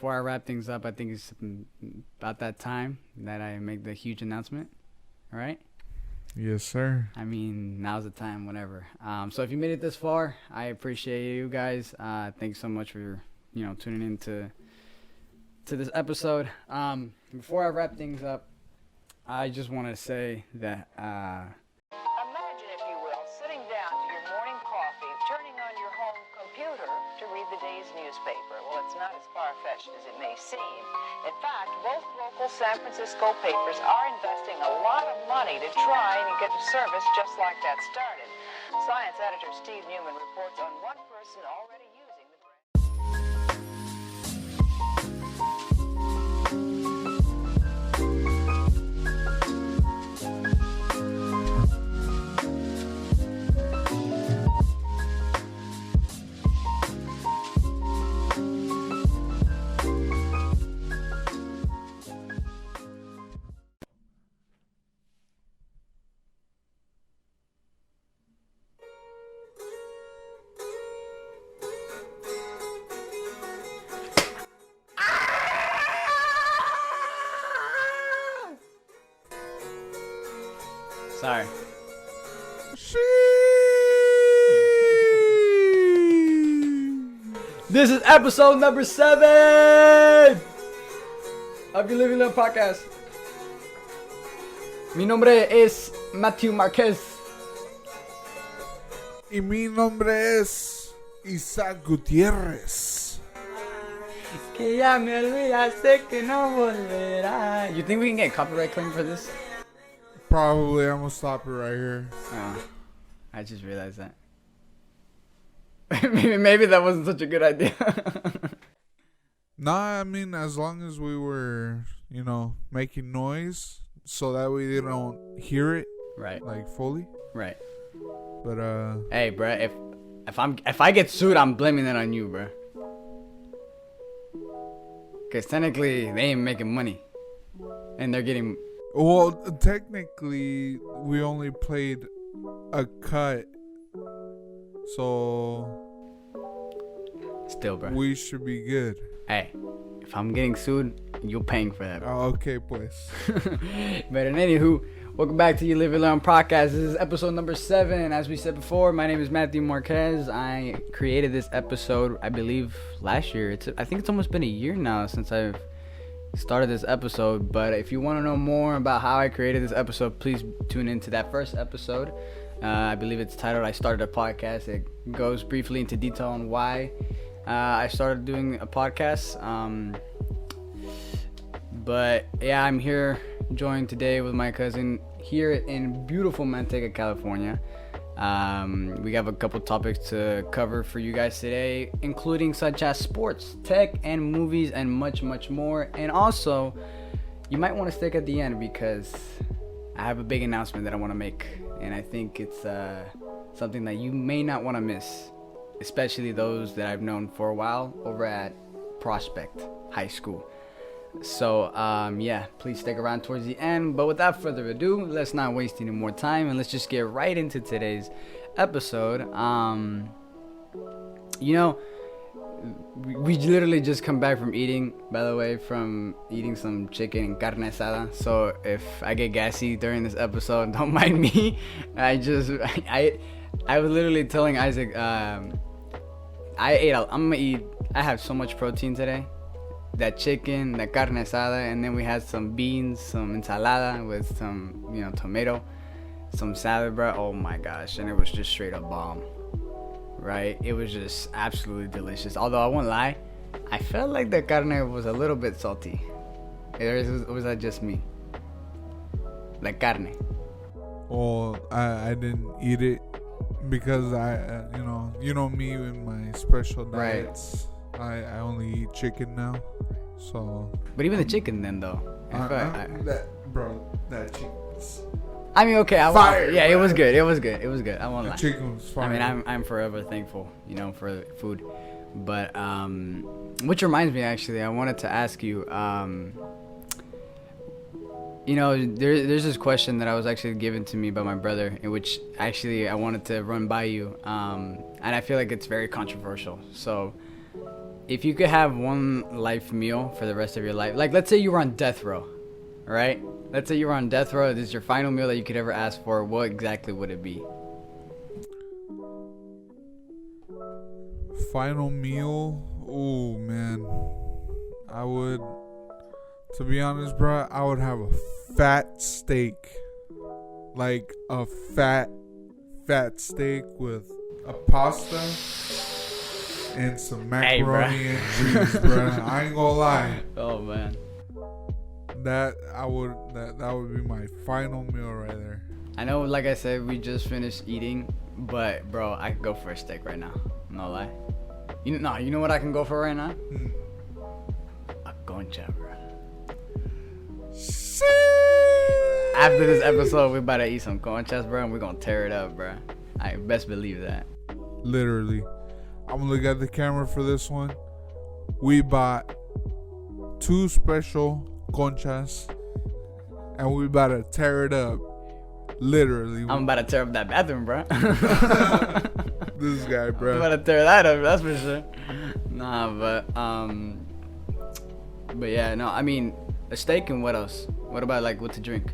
before I wrap things up, I think it's about that time that I make the huge announcement. All right? Yes, sir. I mean, now's the time, whatever. So if you made it this far, I appreciate you guys. Thanks so much for, tuning in to this episode. Before I wrap things up, I just want to say that... Imagine, if you will, sitting down to your morning coffee, turning on your home computer to read the day's newspaper. Well, it's not as far-fetched as it may seem. In fact, both local San Francisco papers are investing a lot of money to try and get a service just like that started. Science editor Steve Newman reports on one person already using the brand. Sorry. This is episode number 7 of your Living Love Podcast. Mi nombre es Matthew Marquez. Y mi nombre es Isaac Gutierrez. Que ya me olvidaste que no volverá. You think we can get copyright claim for this? Probably. I'm gonna stop it right here. Oh, I just realized that. maybe that wasn't such a good idea. Nah, I mean, as long as we were, making noise so that way they don't hear it, Right. like fully. Right. But Hey, bruh, if I get sued, I'm blaming it on you, bruh. Cause technically they ain't making money, and they're getting. well, technically we only played a cut, so Still, bruh. we should be good. Hey, if I'm getting sued, you're paying for that. Okay, pues. But in anywho, welcome back to your Live and Learn podcast. This is episode number 7. As we said before, my name is Matthew Marquez. I created this episode, I believe, last year. I think it's almost been a year now since I've started this episode. But if you want to know more about how I created this episode, please tune into that first episode. I believe it's titled I Started a Podcast. It goes briefly into detail on why I started doing a podcast. But yeah, I'm here joined today with my cousin here in beautiful Manteca, California. We have a couple topics to cover for you guys today, including such as sports, tech, and movies, and much, much more. And also, you might want to stick at the end because I have a big announcement that I want to make, and I think it's something that you may not want to miss, especially those that I've known for a while over at Prospect High School. So, yeah, please stick around towards the end. But without further ado, let's not waste any more time and let's just get right into today's episode. We literally just come back from eating, by the way, from eating some chicken and carne asada. So if I get gassy during this episode, don't mind me. I was literally telling Isaac, I have so much protein today. That chicken, that carne asada, and then we had some beans, some ensalada with some, tomato, some salad, bro. Oh my gosh, and it was just straight up bomb, right? It was just absolutely delicious. Although I won't lie, I felt like the carne was a little bit salty. Or was that just me? Like carne. Well, I didn't eat it because I you know me in my special diets. Right. I only eat chicken now, so. But even the chicken, then though. That chicken's. I mean, okay, fire. Yeah, it was good. It was good. I won't lie. Chicken was fire. I mean, I'm forever thankful, for food. But which reminds me, actually, I wanted to ask you. There's this question that I was actually given to me by my brother, in which actually I wanted to run by you, and I feel like it's very controversial. So, if you could have one life meal for the rest of your life, like let's say you were on death row, right? Let's say you were on death row. This is your final meal that you could ever ask for. What exactly would it be? Final meal? Oh, man. I would, to be honest, bro, I would have a fat steak. Like a fat steak with a pasta and some macaroni and cheese, bro. I ain't gonna lie. Oh, man. That would be my final meal right there. I know, like I said, we just finished eating, but bro, I could go for a steak right now. No lie. You know what I can go for right now? A concha, bro. After this episode, we about to eat some conchas, bro, and we're gonna tear it up, bro. I best believe that. Literally. I'm gonna look at the camera for this one. We bought 2 special conchas, and we about to tear it up. Literally. I'm about to tear up that bathroom, bro. This guy, bro. I'm about to tear that up, that's for sure. Nah, but yeah, no, I mean, a steak and what else? What about like what to drink?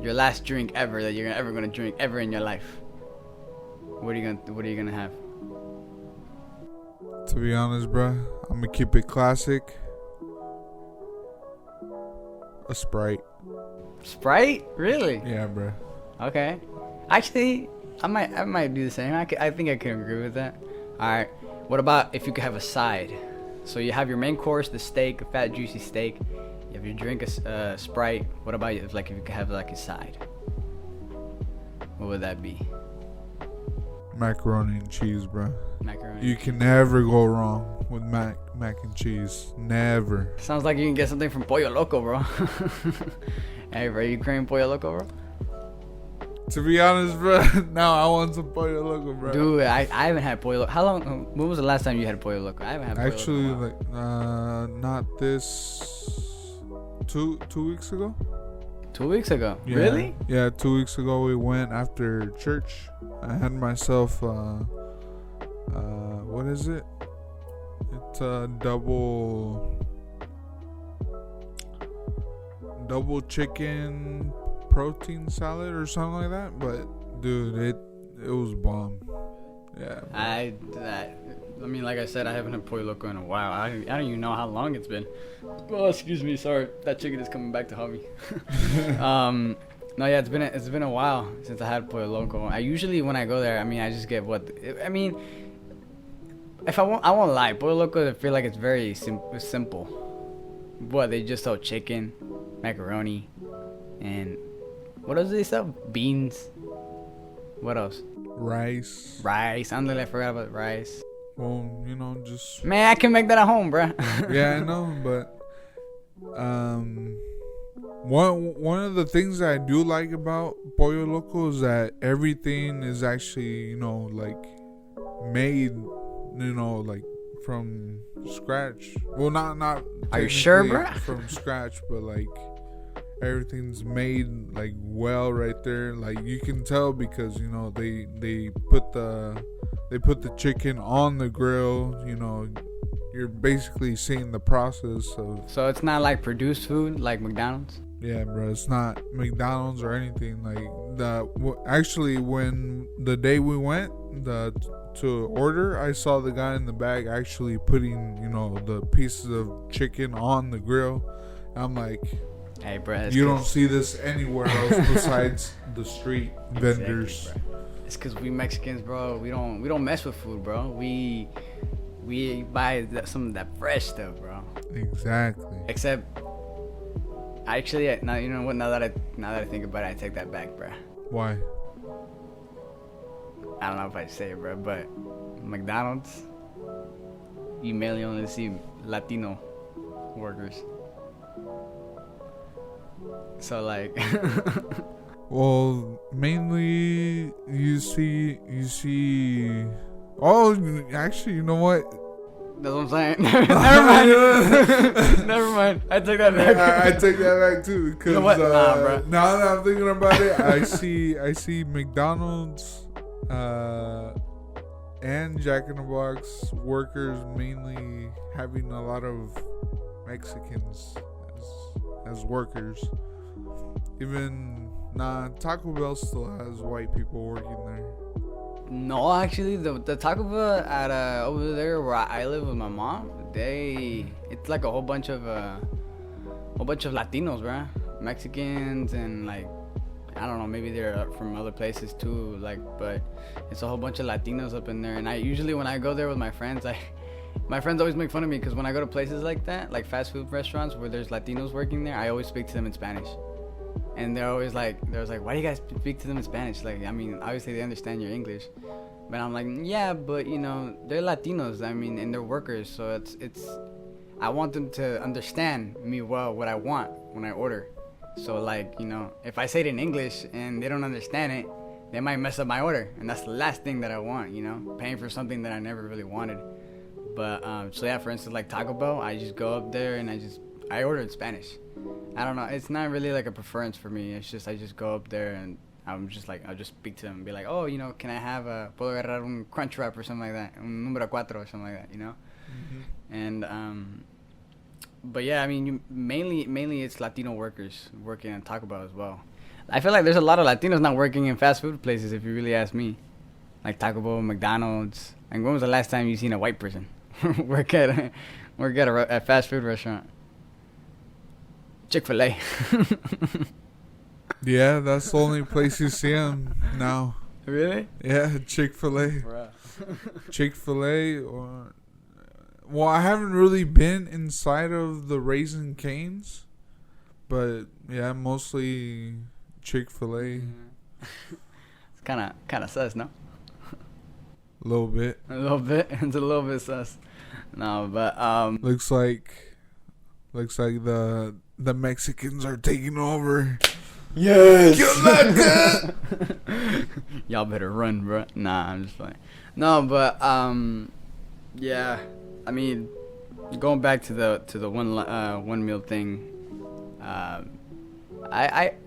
Your last drink ever that you're ever gonna drink ever in your life. What are you gonna have? To be honest, bro, I'm gonna keep it classic. A Sprite. Sprite? Really? Yeah, bro. Okay. Actually, I might do the same. I think I can agree with that. All right. What about if you could have a side? So you have your main course, the steak, a fat juicy steak. If you drink a Sprite, what about if you could have like a side? What would that be? Macaroni and cheese, bro. Macaroni. You can never go wrong with mac and cheese. Never. Sounds like you can get something from Pollo Loco, bro. Hey, bro, you craving Pollo Loco, bro? To be honest, bro, now I want some Pollo Loco, bro. Dude, I haven't had Pollo Loco. How long? When was the last time you had Pollo Loco? I haven't had Pollo Actually, Loco. like, not this. 2 weeks ago. 2 weeks ago. Yeah, Really? Yeah, 2 weeks ago we went after church. I had myself what is it? It's a double chicken protein salad or something like that. But dude, it was bomb. Yeah. I mean, like I said, I haven't had Pollo Loco in a while. I don't even know how long it's been. Oh, excuse me, sorry. That chicken is coming back to haunt me. No, yeah, it's been a while since I had Pollo Loco. I usually, when I go there, I mean, I just get if I won't lie, Pollo Loco, I feel like it's very simple. What, they just sell chicken, macaroni, and what else do they sell? Beans. What else? Rice. Andale, I forgot about rice. Well, just... Man, I can make that at home, bruh. Yeah, I know, but... One of the things that I do like about Pollo Loco is that everything is actually, like, made, like, from scratch. Well, not Are you sure, technically bruh? from scratch, but, like, everything's made, like, well right there. Like, you can tell because, they put the chicken on the grill. You're basically seeing the process of... So it's not like produced food like McDonald's? Yeah, bro, it's not McDonald's or anything. Like, actually, when the day we went to order, I saw the guy in the bag actually putting, the pieces of chicken on the grill. I'm like... Hey, bro, you don't see this anywhere else besides the street vendors. Exactly, bro. It's because we Mexicans, bro. We don't mess with food, bro. We buy some of that fresh stuff, bro. Exactly. Except, actually, now you know what? Now that I think about it, I take that back, bro. Why? I don't know if I say it, bro, but McDonald's, you mainly only see Latino workers. So like well, mainly you see oh, actually, you know what? That's what I'm saying. Never mind. Never mind. I take that back. I take that back too. Cause, you know what? Nah, bro. Now that I'm thinking about it, I see McDonald's and Jack in the Box workers mainly having a lot of Mexicans as workers. Even Taco Bell still has white people working there. No, actually, the Taco Bell at over there where I live with my mom, it's like a whole bunch of Latinos, bro. Mexicans and like, I don't know, maybe they're from other places too, like, but it's a whole bunch of Latinos up in there. And I usually, when I go there with my friends, my friends always make fun of me because when I go to places like that, like fast food restaurants where there's Latinos working there, I always speak to them in Spanish. And they're always like, why do you guys speak to them in Spanish? Like, I mean, obviously they understand your English, but I'm like, yeah, but you know, they're Latinos. I mean, and they're workers, so I want them to understand me well, what I want when I order. So like, you know, if I say it in English and they don't understand it, they might mess up my order, and that's the last thing that I want, you know, paying for something that I never really wanted. But so yeah, for instance, like Taco Bell, I just go up there and I order in Spanish. I don't know, it's not really like a preference for me. It's just I just go up there and I'll just speak to them and be like, oh, you know, can I have puedo agarrar un crunch wrap or something like that, un número 4 or something like that, you know. Mm-hmm. And but yeah, I mean, mainly it's Latino workers working at Taco Bell as well. I feel like there's a lot of Latinos not working in fast food places, if you really ask me, like Taco Bell, McDonald's. And when was the last time you seen a white person work at a fast food restaurant? Chick-fil-A. Yeah, that's the only place you see them now. Really? Yeah, Chick-fil-A. Chick-fil-A or... Well, I haven't really been inside of the Raising Cane's, but yeah, mostly Chick-fil-A. It's kind of sus, no? A little bit. A little bit. It's a little bit sus. No, but looks like the Mexicans are taking over. Yes. Y'all better run, bro. Nah, I'm just playing. No, but yeah. I mean, going back to the one meal thing.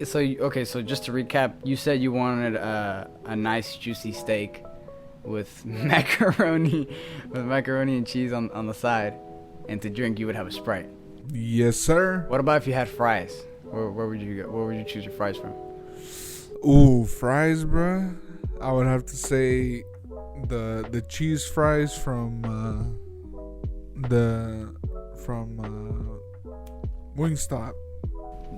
So just to recap, you said you wanted a nice juicy steak with macaroni and cheese on the side, and to drink you would have a Sprite. Yes, sir. What about if you had fries? Where would you go? Where would you choose your fries from? Ooh, fries, bruh. I would have to say the cheese fries from Wingstop.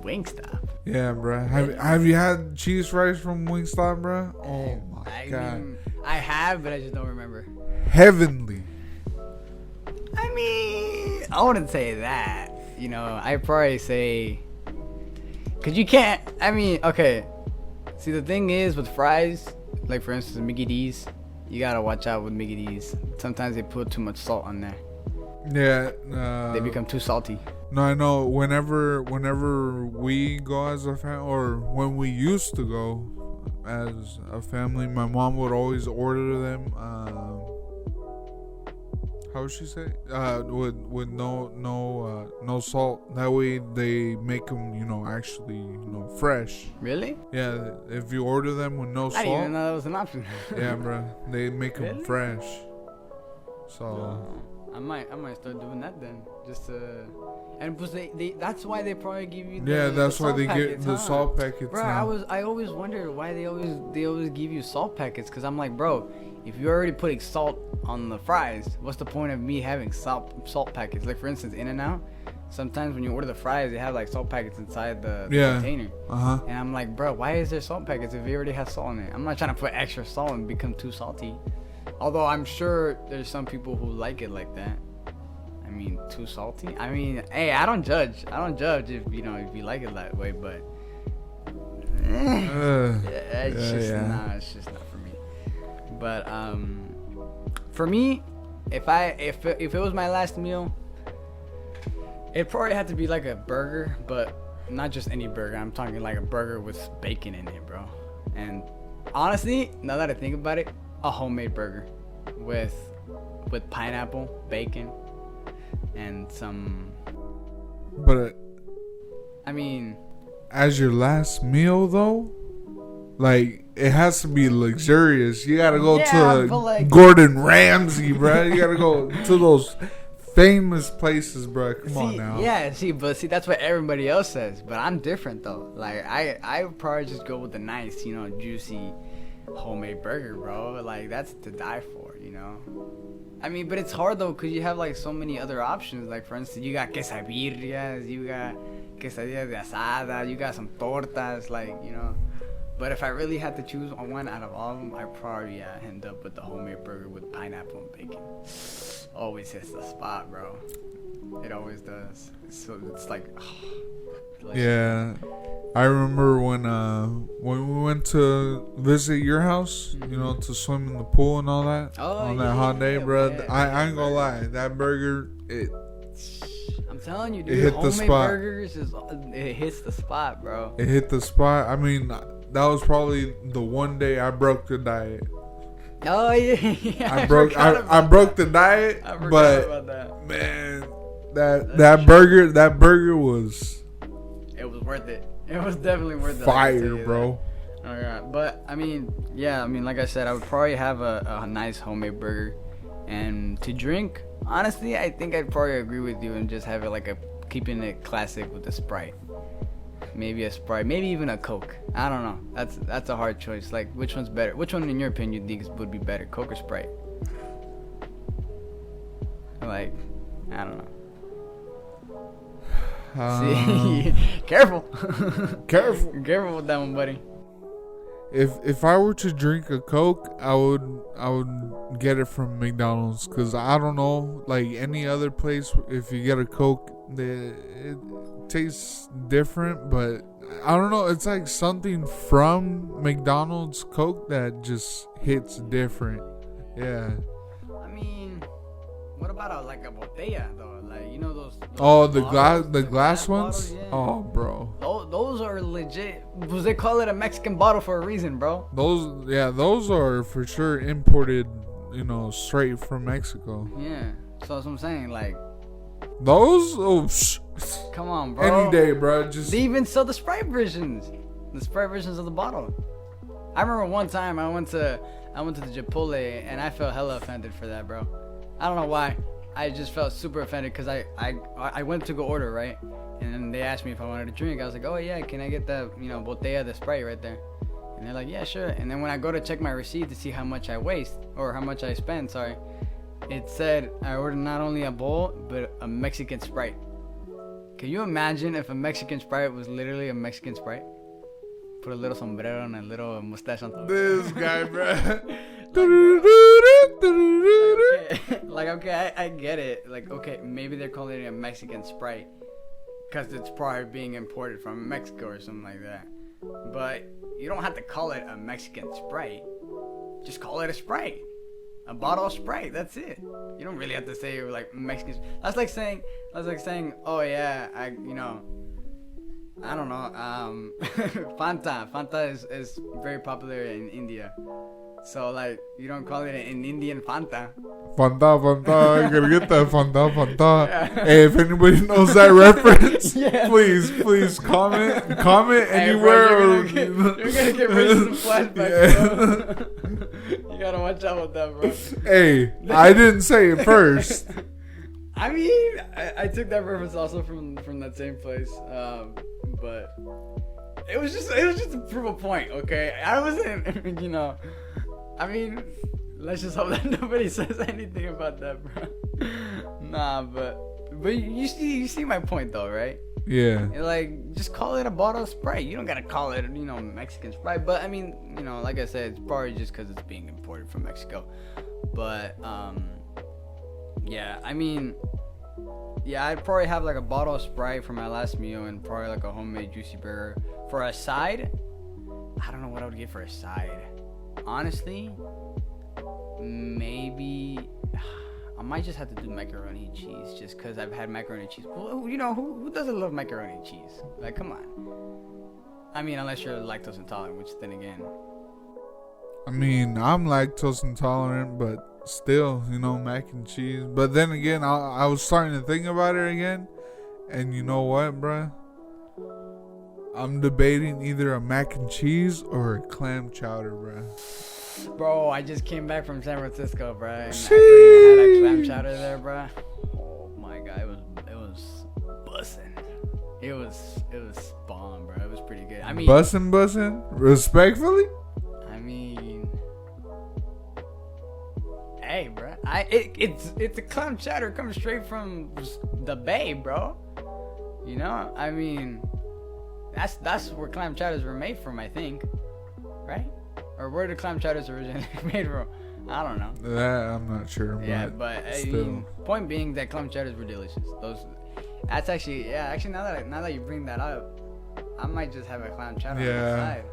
Wingstop. Yeah, bruh. Have you had cheese fries from Wingstop, bruh? Oh my god. I have, but I just don't remember. Heavenly. I mean, I wouldn't say that. You know, I'd probably say, cause you can't. I mean, okay. See, the thing is with fries, like for instance, Mickey D's, you gotta watch out with Mickey D's. Sometimes they put too much salt on there. Yeah. They become too salty. No, I know. Whenever we go as a family, or when we used to go as a family, my mom would always order them. How would she say? With no salt. That way they make them, actually, fresh. Really? Yeah. If you order them with no salt. I didn't even know that was an option. Yeah, bro. They make them fresh. So. I might start doing that then, just to, and they that's why they probably give you that's why they packets, get the salt packets. Bro, now. I always wondered why they always give you salt packets, because I'm like, bro, if you're already putting salt on the fries, what's the point of me having salt packets? Like for instance, In-N-Out, sometimes when you order the fries, they have like salt packets inside the container. And I'm like, bro, why is there salt packets if you already have salt in it? I'm not trying to put extra salt and become too salty. Although I'm sure there's some people who like it like that. I mean, too salty? I mean, hey, I don't judge. if you like it that way, but it's just not for me. But for me, if it was my last meal, it probably had to be like a burger, but not just any burger. I'm talking like a burger with bacon in it, bro. And honestly, now that I think about it, a homemade burger with pineapple, bacon, and some. But I mean, as your last meal though, like it has to be luxurious. You gotta go Yeah, to but, like- Gordon Ramsay, bro. You gotta go to those famous places, bro. Come on now. Yeah, see, that's what everybody else says. But I'm different though. Like I would probably just go with the nice, juicy homemade burger, bro. Like that's to die for, I mean, but it's hard though, cause you have like so many other options. Like for instance, you got quesadillas, you got quesadillas de asada, you got some tortas, like But if I really had to choose one out of all of them, I'd probably end up with the homemade burger with pineapple and bacon. Always hits the spot, bro. It always does. It's like, delicious. Yeah, I remember when we went to visit your house, to swim in the pool and all that. Oh, on that hot day, bro. man. I ain't gonna lie, that burger, I'm telling you, It dude. hit the Homemade spot. burgers it hits the spot, bro. it hit the spot. I mean, that was probably the one day I broke the diet. Oh yeah, I broke the diet, I forgot but about that. man, that burger was It was worth it. It was definitely worth it. I can tell fire, you bro. that. Oh god, but I mean, like I said, I would probably have a nice homemade burger, and to drink. Honestly, I think I'd probably agree with you and just have it like keeping it classic with a Sprite. Maybe a Sprite, maybe even a Coke. I don't know. That's a hard choice. Like, which one's better? Which one, in your opinion, you think would be better, Coke or Sprite? Like, I don't know. See, careful. Careful. Careful with that one, buddy. If I were to drink a Coke, I would get it from McDonald's, cause I don't know, like any other place, if you get a Coke, it tastes different, but I don't know, it's like something from McDonald's Coke that just hits different. Yeah. I mean, what about a botella though? Like those. Oh, the bottles, glass ones. bottles, yeah. Oh, bro. Those are legit. Because they call it a Mexican bottle for a reason, bro. Those are for sure imported, straight from Mexico. Yeah. So that's what I'm saying. Like, Those, come on, bro. any day, bro. Just They even sell the Sprite versions. The Sprite versions of the bottle. I remember one time I went to the Chipotle and I felt hella offended for that, bro. I don't know why. I just felt super offended because I went to go order, right? And then they asked me if I wanted a drink. I was like, oh yeah, can I get that, botella de Sprite right there? And they're like, yeah, sure. And then when I go to check my receipt to see how much I spent, it said I ordered not only a bowl, but a Mexican Sprite. Can you imagine if a Mexican Sprite was literally a Mexican Sprite? Put a little sombrero and a little mustache on top. this guy, bro. Okay, I get it. Like, okay, maybe they're calling it a Mexican Sprite because it's probably being imported from Mexico or something like that. But you don't have to call it a Mexican Sprite. Just call it a Sprite. A bottle of Sprite, that's it. You don't really have to say like Mexican. That's like saying, oh yeah, I don't know. Fanta is very popular in India. So like you don't call it an Indian Fanta. Fanta, I gotta get that Fanta. Yeah. Hey, if anybody knows that reference, Yeah. please comment Hey, anywhere. bro, you're gonna get racist flashbacks, bro. You gotta watch out with that, bro. Hey, I didn't say it first. I mean, I took that reference also from that same place, but it was just to prove a point, okay? I wasn't, I mean, let's just hope that nobody says anything about that, bro. Nah, but you see my point though, right? Yeah. Like, just call it a bottle of Sprite. You don't gotta call it, Mexican Sprite. But I mean, like I said, it's probably just because it's being imported from Mexico. But yeah, I mean, yeah, I'd probably have like a bottle of Sprite for my last meal and probably like a homemade juicy burger. For a side, I don't know what I would get for a side. Honestly, maybe I might just have to do macaroni and cheese just because I've had macaroni and cheese. Well, who doesn't love macaroni and cheese? Like, come on. I mean, unless you're lactose intolerant, which then again. I mean, I'm lactose intolerant, but still, mac and cheese. But then again, I was starting to think about it again. And you know what, bruh? I'm debating either a mac and cheese or a clam chowder, bro. Bro, I just came back from San Francisco, bro. And I freaking had a clam chowder there, bro. Oh my god, it was bussin'. It was bomb, bro. It was pretty good. I mean, bussin', respectfully. I mean, hey, bro. It's a clam chowder coming straight from the Bay, bro. You know, I mean, that's where clam chowders were made from, I think, right? Or where the clam chowders originally made from? I don't know. That I'm not sure. Yeah, but I mean, point being that clam chowders were delicious. That's actually, yeah. Actually, now that you bring that up, I might just have a clam chowder on the side.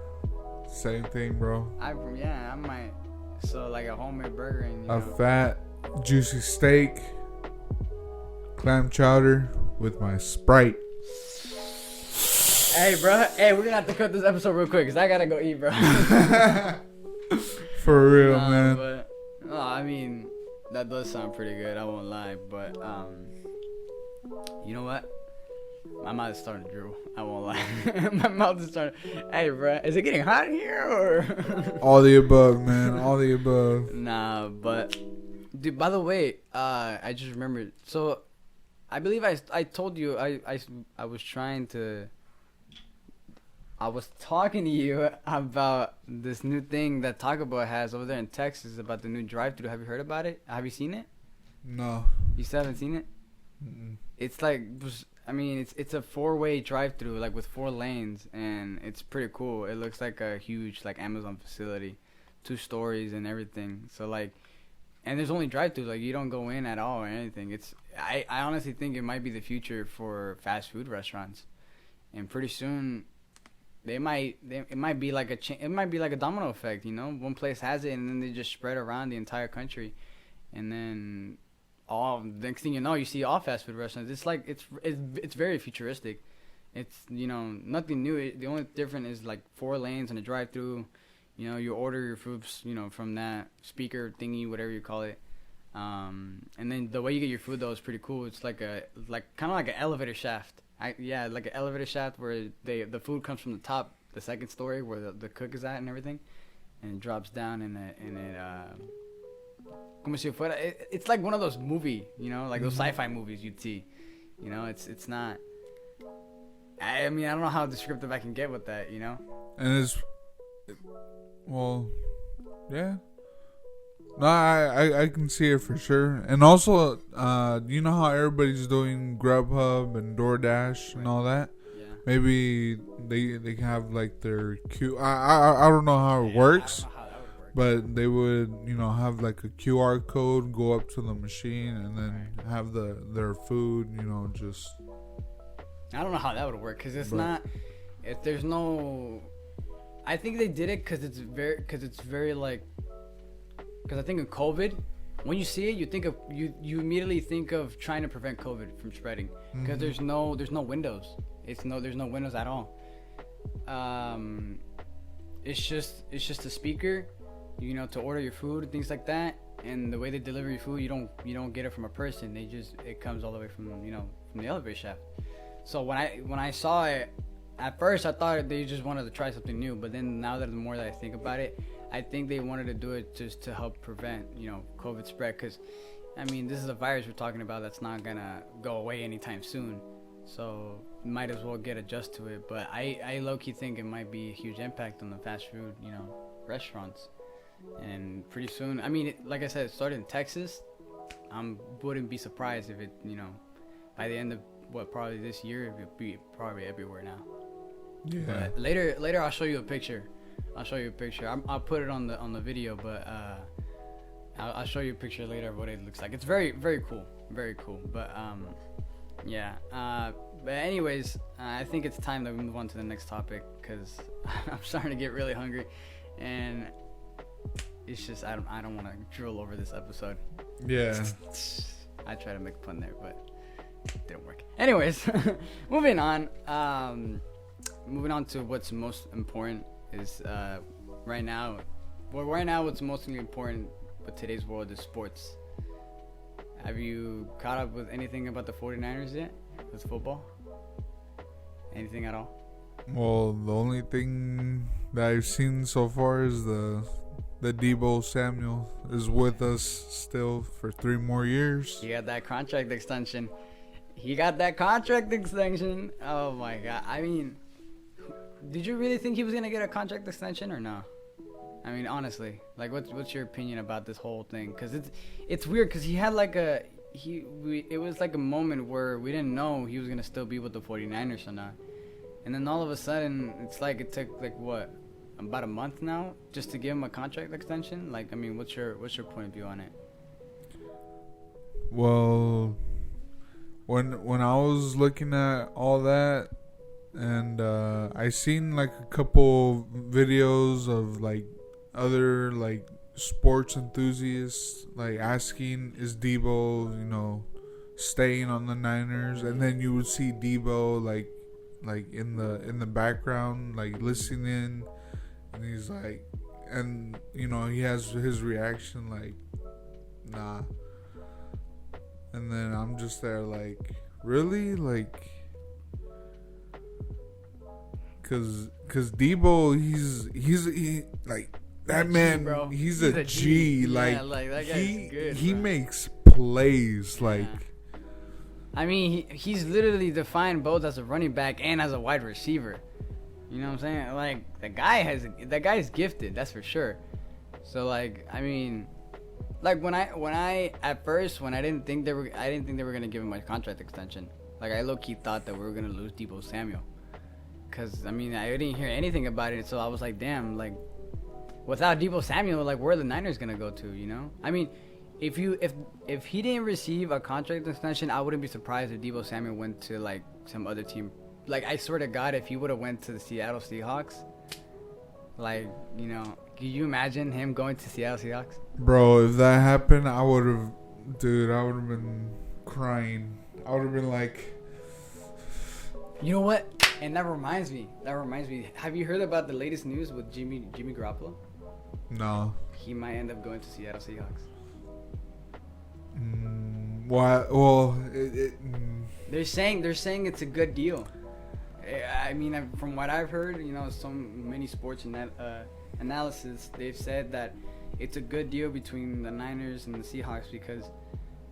Same thing, bro. I might. So like a homemade burger and a fat, juicy steak, clam chowder with my Sprite. Hey, bro. Hey, we're gonna have to cut this episode real quick because I gotta go eat, bro. For real, man. But, no, I mean, that does sound pretty good. I won't lie, but you know what? My mouth is starting to drool. I won't lie. My mouth is starting. Hey, bro, is it getting hot in here or? All the above, man. All the above. Nah, but dude. By the way, I just remembered. So, I believe I told you I was trying to. I was talking to you about this new thing that Taco Bell has over there in Texas about the new drive-thru. Have you heard about it? Have you seen it? No. You still haven't seen it? Mm-mm. It's like, I mean, it's a 4-way drive-thru, like with 4 lanes, and it's pretty cool. It looks like a huge like Amazon facility, 2 stories and everything. So like, and there's only drive-thru, like you don't go in at all or anything. I honestly think it might be the future for fast food restaurants, and pretty soon. It might be like it might be like a domino effect, you know. One place has it, and then they just spread around the entire country, and then next thing you know, you see all fast food restaurants. It's like it's very futuristic. It's, you know, nothing new. The only difference is like 4 lanes and a drive-through. You know, you order your foods, you know, from that speaker thingy, whatever you call it. And then the way you get your food though is pretty cool. It's like kind of like an elevator shaft. Like an elevator shaft where the food comes from the top, the second story where the cook is at and everything, and it drops down como si fuera. It's like one of those movie, you know, like those sci-fi movies you'd see. You know, it's not. I mean, I don't know how descriptive I can get with that, you know. And well, yeah. No, I can see it for sure. And also, you know how everybody's doing Grubhub and DoorDash and all that? Yeah. Maybe they can have like their I don't know how it works. I don't know how that would work. But they would, you know, have like a QR code, go up to the machine, and then have their food, you know, just. I don't know how that would work because it's not. If there's no, I think they did it because it's very like. Because I think of COVID, when you see it, you immediately think of trying to prevent COVID from spreading. Because there's no windows. There's no windows at all. It's just a speaker, you know, to order your food and things like that. And the way they deliver your food, you don't get it from a person. It comes all the way from the elevator shaft. So when I saw it, at first I thought they just wanted to try something new. But then now that the more that I think about it, I think they wanted to do it just to help prevent, you know, COVID spread. Because, I mean, this is a virus we're talking about that's not going to go away anytime soon. So, might as well get adjusted to it. But I low-key think it might be a huge impact on the fast food, you know, restaurants. And pretty soon, I mean, like I said, it started in Texas. I wouldn't be surprised if it, you know, by the end of, probably this year, it'll be probably everywhere now. Yeah. But later I'll show you a picture. I'll put it on the video, but I'll show you a picture later of what it looks like. It's very, very cool. Very cool. But yeah. But anyways, I think it's time that we move on to the next topic because I'm starting to get really hungry, and it's just I don't want to drool over this episode. Yeah. I tried to make fun there, but it didn't work. Anyways, moving on. Moving on to what's most important is right now what's mostly important with today's world is sports. Have you caught up with anything about the 49ers yet with football? Anything at all? Well, the only thing that I've seen so far is the Debo Samuel is with us still for 3 more years. He got that contract extension. Oh my god. I mean, did you really think he was gonna get a contract extension or no? I mean, honestly, like, what's your opinion about this whole thing? Cause it's weird, cause he had like it was like a moment where we didn't know he was gonna still be with the 49ers or not, and then all of a sudden it's like it took like what, about a month now just to give him a contract extension. Like, I mean, what's your point of view on it? Well, when I was looking at all that, and I seen like a couple videos of like other like sports enthusiasts like asking, is Debo, staying on the Niners? And then you would see Debo like in the background, like listening, and he's like, and he has his reaction like, nah. And then I'm just there like, really? Like, cause Debo, he like that man, bro. he's a G. Yeah, like that guy's good, he bro. makes plays like. Yeah. I mean, he's literally defined both as a running back and as a wide receiver. You know what I'm saying? Like, that guy's gifted, that's for sure. So like, I mean, like when I at first, when I didn't think they were gonna give him a contract extension. Like, I low-key thought that we were gonna lose Debo Samuel, cause I mean, I didn't hear anything about it. So I was like, damn, like, without Debo Samuel, like, where are the Niners gonna go to? I mean, if he didn't receive a contract extension, I wouldn't be surprised if Debo Samuel went to like some other team. Like, I swear to God, if he would have went to the Seattle Seahawks, like, can you imagine him going to Seattle Seahawks? Bro, if that happened, I would have been crying. I would have been like, you know what? And that reminds me. Have you heard about the latest news with Jimmy Garoppolo? no. He might end up going to Seattle Seahawks. Why? Well, They're saying it's a good deal. I mean, from what I've heard, so many sports analysis, they've said that it's a good deal between the Niners and the Seahawks, because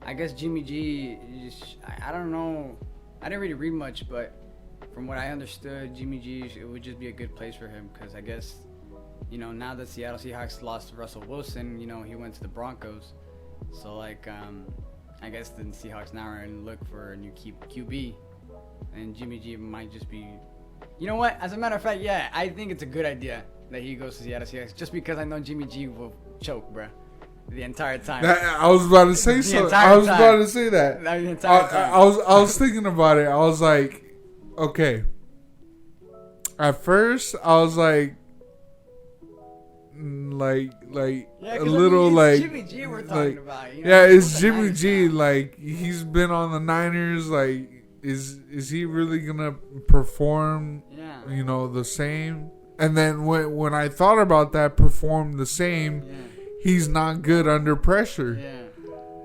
I guess Jimmy G, I don't know, I didn't really read much, but from what I understood, Jimmy G, it would just be a good place for him, because I guess, now that Seattle Seahawks lost Russell Wilson, he went to the Broncos. So, like, I guess the Seahawks now are going to look for a new QB. And Jimmy G might just be... You know what? As a matter of fact, yeah, I think it's a good idea that he goes to Seattle Seahawks. Just because I know Jimmy G will choke, bruh. The entire time. I was about to say so. I was about to say that. The entire time. I was thinking about it. I was like, okay. At first, I was like yeah, a little like Jimmy G we're talking about. Yeah, it's Jimmy G. Like, he's been on the Niners. Like, is he really gonna perform? Yeah. The same. And then when I thought about that, perform the same. Yeah. He's not good under pressure. Yeah.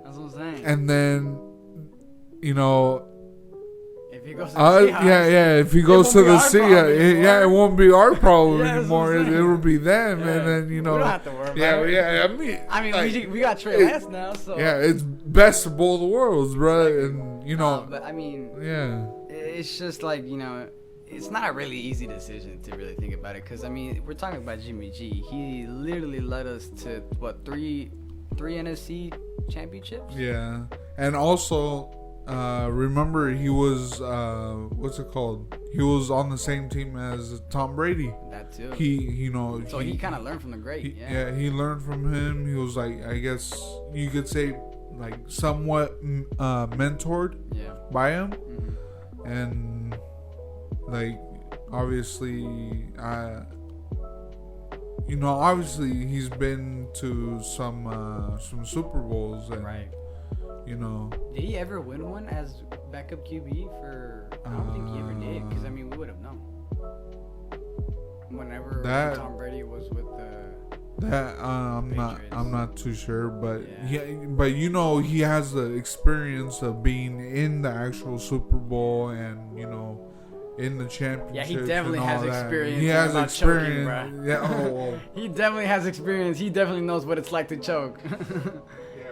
That's what I'm saying. And then, if he goes to the Seahawks, if he goes to the Seahawks, it won't be our problem Yeah, anymore. It'll be them. Yeah. And then, we don't have to worry about it. I mean, like, we got Trey Lance now, so yeah, it's best of both worlds, bro. And but I mean, yeah, it's just like, it's not a really easy decision to really think about it, because I mean, we're talking about Jimmy G. He literally led us to what, three NFC championships. Yeah, and also. Remember, he was what's it called? He was on the same team as Tom Brady. That too. So he kind of learned from the great. He learned from him. He was like, I guess you could say, like, somewhat mentored by him. Mm-hmm. And like, obviously, obviously he's been to some Super Bowls, and right. Did he ever win one as backup QB for? I don't think he ever did, because I mean, we would have known. Whenever Tom Brady was with I'm not too sure, but yeah. he has the experience of being in the actual Super Bowl, and in the championship. Yeah, he definitely has experience. He has about experience. choking, bro. Yeah. Oh. Well. He definitely has experience. He definitely knows what it's like to choke.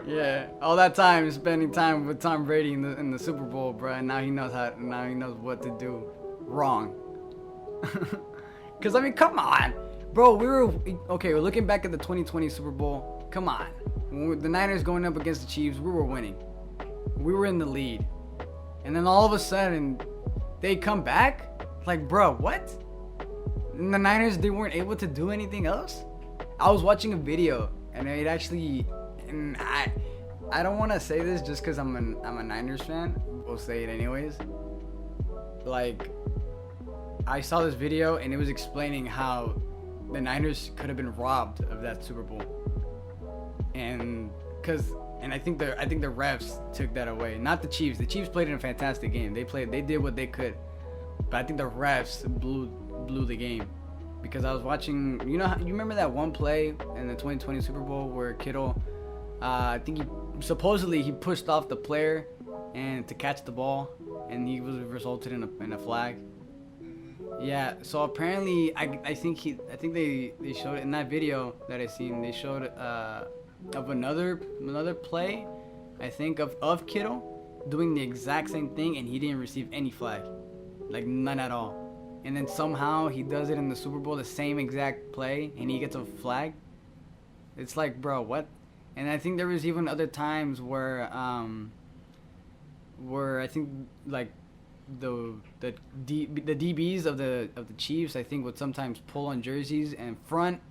Yeah, all that time spending time with Tom Brady in the Super Bowl, bro. And now he knows what to do wrong. Cause I mean, come on, bro. We're looking back at the 2020 Super Bowl. Come on, the Niners going up against the Chiefs, we were winning. We were in the lead, and then all of a sudden, they come back. Like, bro, what? And the Niners, they weren't able to do anything else. I was watching a video, and it actually, and I don't want to say this just because I'm a Niners fan. We'll say it anyways. Like, I saw this video, and it was explaining how the Niners could have been robbed of that Super Bowl, and I think the refs took that away. Not the Chiefs. The Chiefs played in a fantastic game. They did what they could, but I think the refs blew the game. Because I was watching, you remember that one play in the 2020 Super Bowl where Kittle, I think he pushed off the player and to catch the ball, and he resulted in a flag. Yeah, so apparently I think they showed it in that video that I seen. They showed of another play, I think of Kittle doing the exact same thing, and he didn't receive any flag, like none at all. And then somehow he does it in the Super Bowl, the same exact play, and he gets a flag. It's like, bro, what? And I think there was even other times where I think like the DBs of the Chiefs, I think, would sometimes pull on jerseys and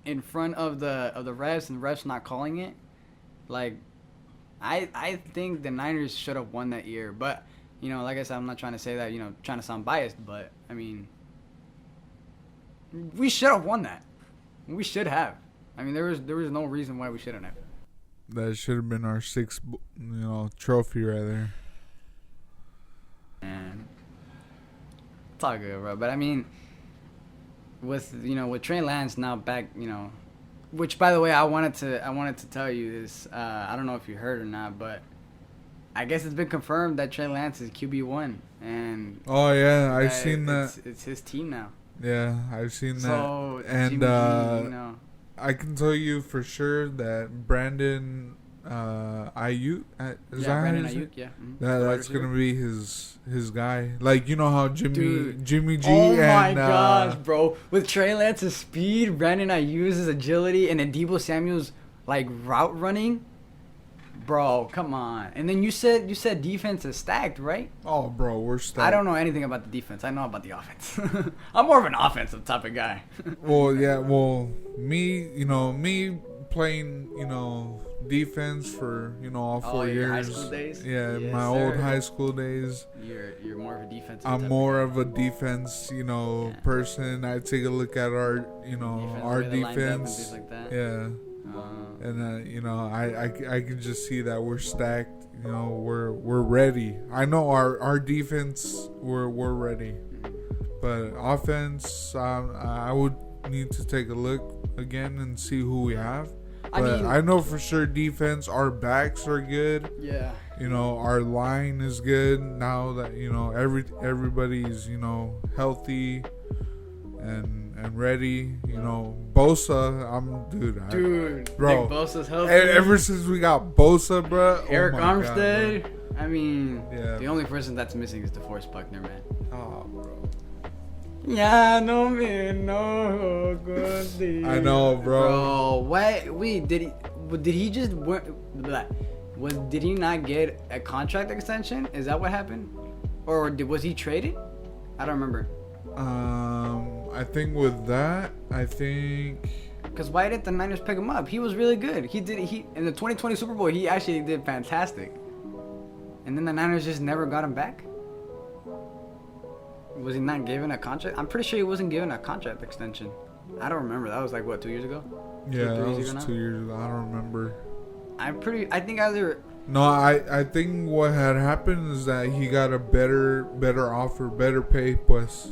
in front of the refs, and refs not calling it. Like, I think the Niners should have won that year, but like I said, I'm not trying to say that, trying to sound biased, but I mean, we should have won that. We should have. I mean, there was no reason why we shouldn't have. That should have been our sixth, trophy right there. And it's all good, bro. But I mean, with Trey Lance now back, which, by the way, I wanted to tell you this. I don't know if you heard or not, but I guess it's been confirmed that Trey Lance is QB1, and oh yeah, I've seen that. It's his team now. Yeah, I've seen so, that. And I can tell you for sure that Brandon Ayuk, Brandon Ayuk, yeah. Mm-hmm. That's gonna be his guy. Like, how Jimmy G. Oh my gosh, bro! With Trey Lance's speed, Brandon Ayuk's agility, and then Deebo Samuel's like route running. Bro, come on. And then you said defense is stacked, right? Oh, bro, we're stacked. I don't know anything about the defense. I know about the offense. I'm more of an offensive type of guy. Well, yeah, me playing, defense for, all 4 years. Your high school days? Yeah, yes, my old high school days. You're more of a defensive I'm more of a defense, person. I take a look at our, our defense. Like that. Yeah. And I can just see that we're stacked. We're ready. I know our defense, we're ready, but offense, I would need to take a look again and see who we have. But I know for sure defense, our backs are good. Yeah. Our line is good now that everybody's healthy and ready. Bosa, bro. Nick Bosa's healthy. Ever since we got Bosa, bro. Eric Armstead. God, I mean, yeah. The only person that's missing is DeForest Buckner, man. Oh, bro. Yeah, no man, no good. I know, bro. Bro, wait, did he just did he not get a contract extension? Is that what happened, or was he traded? I don't remember. I think with that, because why didn't the Niners pick him up? He was really good. He in the 2020 Super Bowl, he actually did fantastic. And then the Niners just never got him back. Was he not given a contract? I'm pretty sure he wasn't given a contract extension. I don't remember. That was like what, 2 years ago? Yeah, that was 2 years ago. I don't remember. I think either. No, I think what had happened is that he got a better offer, better pay, pues.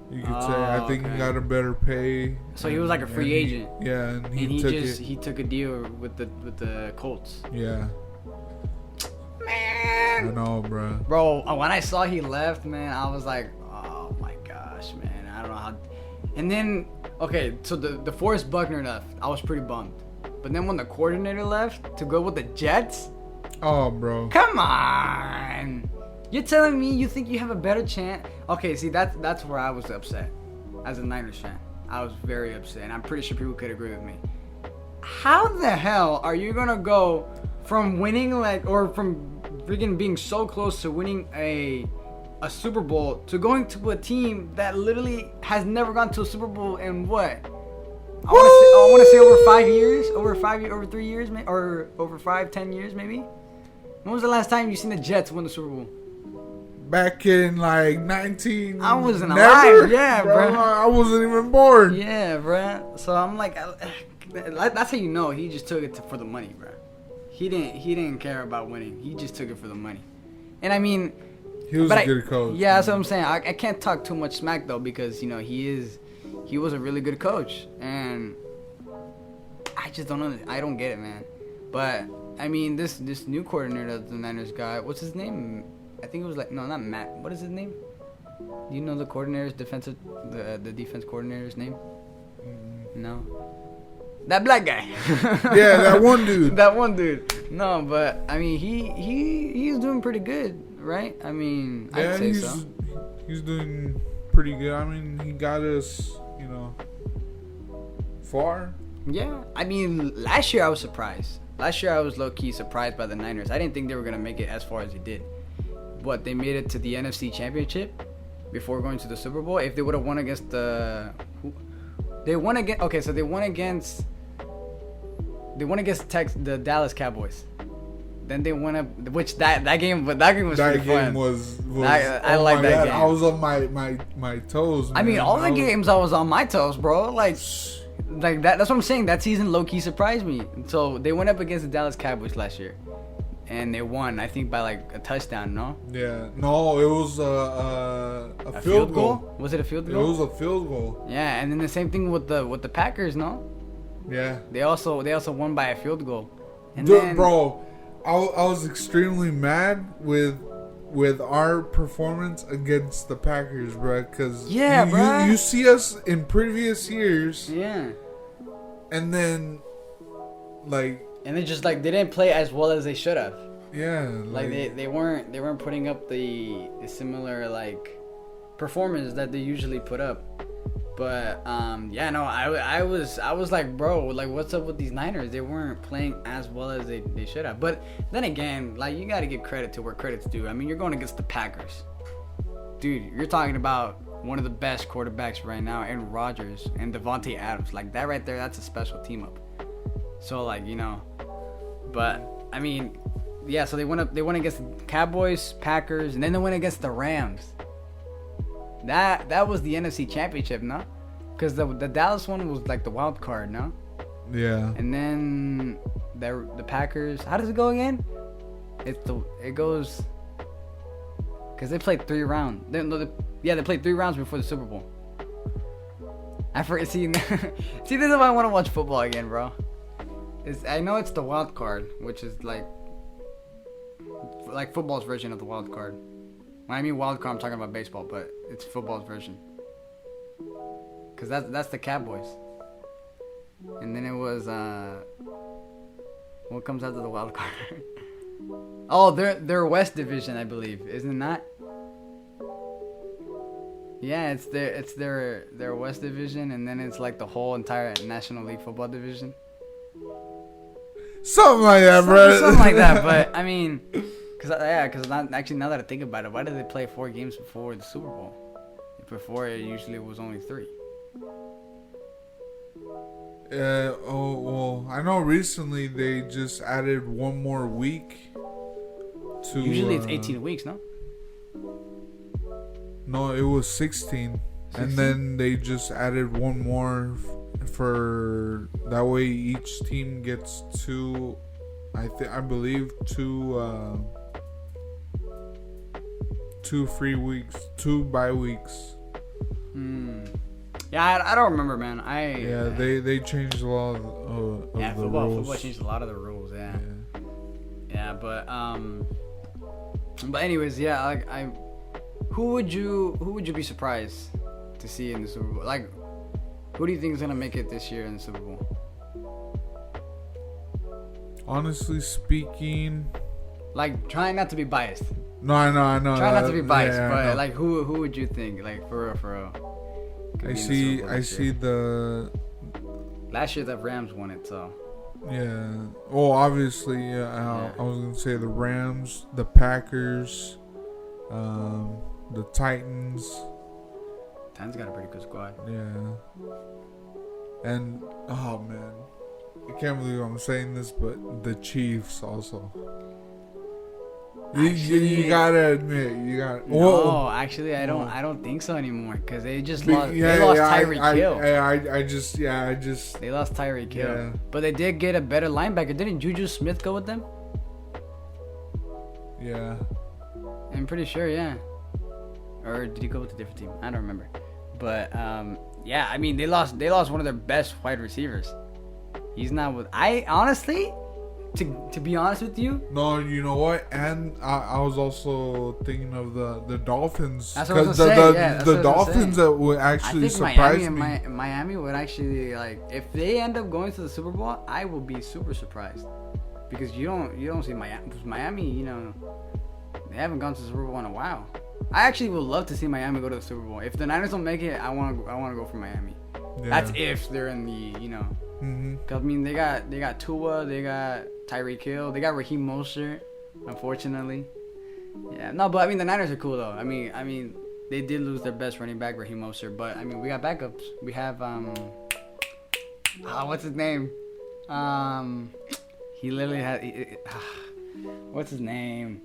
You could say. I think he got a better pay. So he was like a free agent. And he took a deal with the Colts. Yeah. Man. I know, bro. Bro, when I saw he left, man, I was like, oh my gosh, man. I don't know how. And then, okay, so the Forrest Buckner left. I was pretty bummed. But then when the coordinator left to go with the Jets, Oh, bro. come on. You're telling me you think you have a better chance? Okay, see, that's where I was upset as a Niners fan. I was very upset, and I'm pretty sure people could agree with me. How the hell are you gonna go from winning or from freaking being so close to winning a Super Bowl to going to a team that literally has never gone to a Super Bowl in what? I want to say over 5 years, over 3 years, or over 5-10 years maybe. When was the last time you seen the Jets win the Super Bowl? Back in like 19. I wasn't Never? alive. Yeah, bro. I wasn't even born. Yeah, bro. So I'm like, that's how you know he just took it for the money, bro. He didn't care about winning. He just took it for the money. And I mean, He was a good coach. Yeah, that's what I'm saying. I can't talk too much smack though, because he was a really good coach, and I just don't know. I don't get it, man. But I mean, this new coordinator that the Niners got, what's his name? I think it was not Matt. What is his name? Do you know the coordinator's the defense coordinator's name? No. That black guy. Yeah, that one dude. That one dude. No, but I mean, he's doing pretty good, right? I mean, Yeah, I'd say so. he's doing pretty good. I mean, he got us, far. Yeah, I mean, last year I was surprised. Last year I was low-key surprised by the Niners. I didn't think they were going to make it as far as they did. But they made it to the NFC Championship before going to the Super Bowl. If they would have won against the the Dallas Cowboys. Then they went up, which that game was That pretty game fun. was I oh like my that God. game. I was on my toes, man. I mean, all the games I was on my toes, bro. Like that. That's what I'm saying. That season low-key surprised me. So they went up against the Dallas Cowboys last year, and they won. I think by like a touchdown. No. Yeah. No, it was a field goal. Was it a field It goal? was a field goal. Yeah, and then the same thing with the Packers. No. Yeah. They also won by a field goal. And Dude, then, bro, I was extremely mad with our performance against the Packers, bro. Cause bruh. you see us in previous years, Yeah. and then like And they just they didn't play as well as they should have. yeah, Like they weren't putting up the similar performance that they usually put up. But I was like, bro, what's up with these Niners? They weren't playing as well as they should have. But then again, you got to give credit to where credit's due. I mean, you're going against the Packers. Dude, you're talking about one of the best quarterbacks right now, Aaron Rodgers and Devontae Adams. Like that right there, that's a special team up. So but I mean, yeah, so they went against the Cowboys, Packers, and then they went against the Rams. That was the NFC Championship, no? Because the Dallas one was the wild card, no? yeah. And then the Packers. How does it go again? It goes because they played 3 rounds. They played 3 rounds before the Super Bowl. I forget. See, this is why I want to watch football again, bro. I know it's the wild card, which is like football's version of the wild card. When I mean wild card, I'm talking about baseball, but it's football's version. Cause that's the Cowboys. And then it was what comes after the wild card? Oh, they're West Division, I believe, isn't it not? Yeah, it's their West Division, and then it's the whole entire National League Football Division. Something like that, bro. Something like that, but I mean. Because now that I think about it, why did they play 4 games before the Super Bowl? Before it usually was only 3. I know recently they just added one more week to. Usually it's 18 weeks, no? No, it was 16. And then they just added one more for that way each team gets 2. I believe 2 free weeks, 2 bye weeks. Yeah, I don't remember, man. They changed a lot of the football rules. changed a lot of the rules. Yeah, but anyways, yeah, who would you be surprised to see in the Super Bowl? Like, who do you think is gonna make it this year in the Super Bowl? Honestly speaking, Like, trying not to be biased. no, I know. Try not to be biased, yeah, I but know. like, who would you think? Like, for real. could I be in the see Super Bowl I this see year? the Last year the Rams won it, so yeah. Well, obviously, Yeah. I was gonna say the Rams, the Packers, the Titans. Titans got a pretty good squad. Yeah. And oh man, I can't believe I'm saying this, but the Chiefs also. You gotta admit, you got. No, actually, I don't think so anymore because they just lost. Yeah, they lost yeah, Tyreek Hill. I just. They lost Tyreek Hill, Yeah. but they did get a better linebacker. Didn't Juju Smith go with them? Yeah. I'm pretty sure, yeah. Or did he go with a different team? I don't remember. But yeah, I mean they lost one of their best wide receivers. He's not with. I honestly, to be honest with you, No, you know what? And I was also thinking of the Dolphins. That's what I was 'Cause gonna say, yeah, that's the what I was gonna Dolphins say. that would I actually think surprise Miami me. and Miami would actually like if they end up going to the Super Bowl. I will be super surprised because you don't see Miami. You know, they haven't gone to the Super Bowl in a while. I actually would love to see Miami go to the Super Bowl. If the Niners don't make it, I want to go for Miami. Yeah. That's if they're in the, you know. Mm-hmm. 'Cause, I mean, they got Tua, they got Tyreek Hill, they got Raheem Mostert, unfortunately. Yeah, no, but I mean the Niners are cool though. I mean they did lose their best running back, Raheem Mostert, but I mean we got backups. We have what's his name? He literally had what's his name?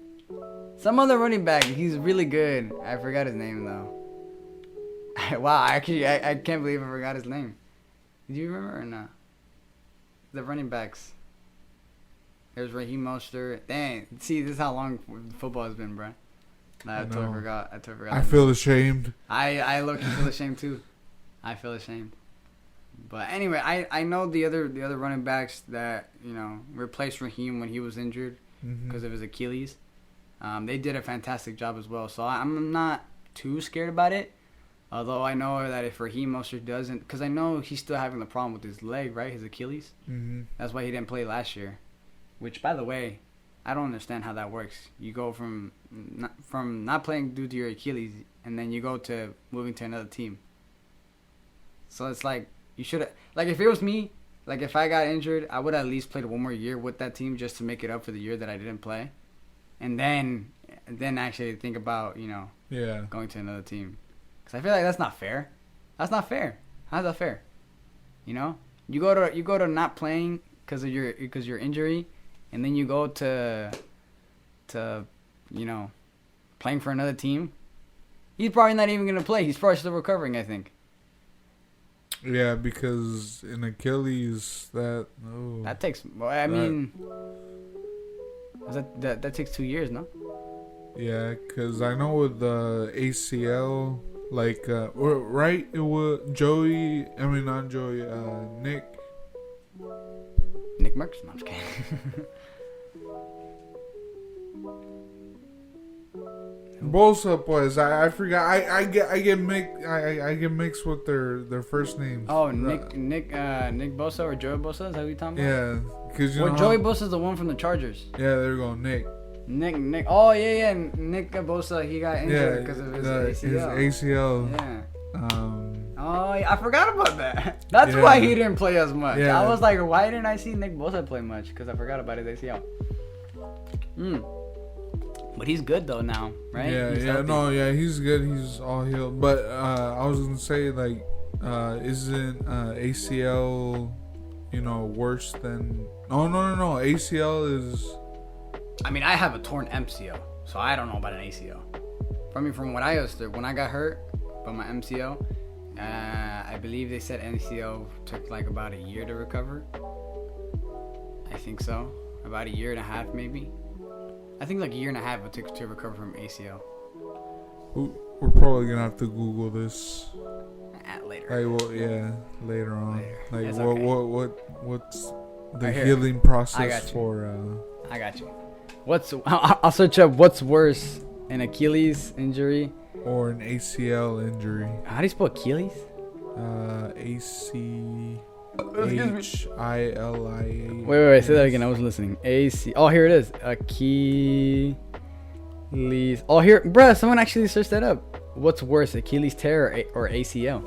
Some other running back. He's really good. I forgot his name though. Wow, actually I can't believe I forgot his name. Did you remember or not? The running backs. There's Raheem Mostert. Dang, see, this is how long football has been, bro. I totally know. forgot. I feel ashamed. I look feel ashamed too. I feel ashamed. But anyway, I know the other running backs that replaced Raheem when he was injured because of his Achilles. They did a fantastic job as well. So I'm not too scared about it. Although I know that if Raheem Mostert doesn't, because I know he's still having the problem with his leg, right? His Achilles. Mm-hmm. That's why he didn't play last year. Which, by the way, I don't understand how that works. You go from not playing due to your Achilles, and then you go to moving to another team. So it's like you should have. Like if it was me, like if I got injured, I would at least played one more year with that team just to make it up for the year that I didn't play, and then actually think about Yeah. going to another team. Cause I feel like that's not fair. That's not fair. How's that fair? You go to not playing because your injury, and then you go to playing for another team. He's probably not even gonna play. He's probably still recovering, I think. Yeah, because in Achilles that Takes. Well, I mean, that takes 2 years, no? yeah, because I know with the ACL, like right, it was Joey. I mean not Joey. Nick. Nick Merckx? No, I'm just kidding. Bosa, pues I forgot. I get mixed with their first names. Oh, Nick Bosa or Joey Bosa? Is that who you talking about? Yeah, because Well, Joey Bosa's the one from the Chargers. Yeah, there you go, Nick. Nick. Oh yeah. Nick Bosa, he got injured because of his ACL. His ACL. Yeah. Oh, I forgot about that. That's Yeah. why he didn't play as much. Yeah. I was like, why didn't I see Nick Bosa play much? Because I forgot about his ACL. But he's good though now, right? He's healthy. he's good. He's all healed. But I was gonna say like, isn't ACL, worse than? Oh no. ACL is. I mean, I have a torn MCL, so I don't know about an ACL. From what I understood, when I got hurt by my MCL, I believe they said MCL took like about a year to recover. I think so. About a year and a half, maybe. I think like a year and a half it took to recover from ACL. We're probably gonna have to Google this. Later. Later on. Later. Like It's what's the Right here. healing I process got you. for? I got you. I'll search up what's worse, an Achilles injury or an ACL injury. How do you spell Achilles? ACHILIA. Wait. Say that again. I was listening. AC. Oh, here it is. Achilles. Oh, here, bruh. Someone actually searched that up. What's worse, Achilles tear or ACL?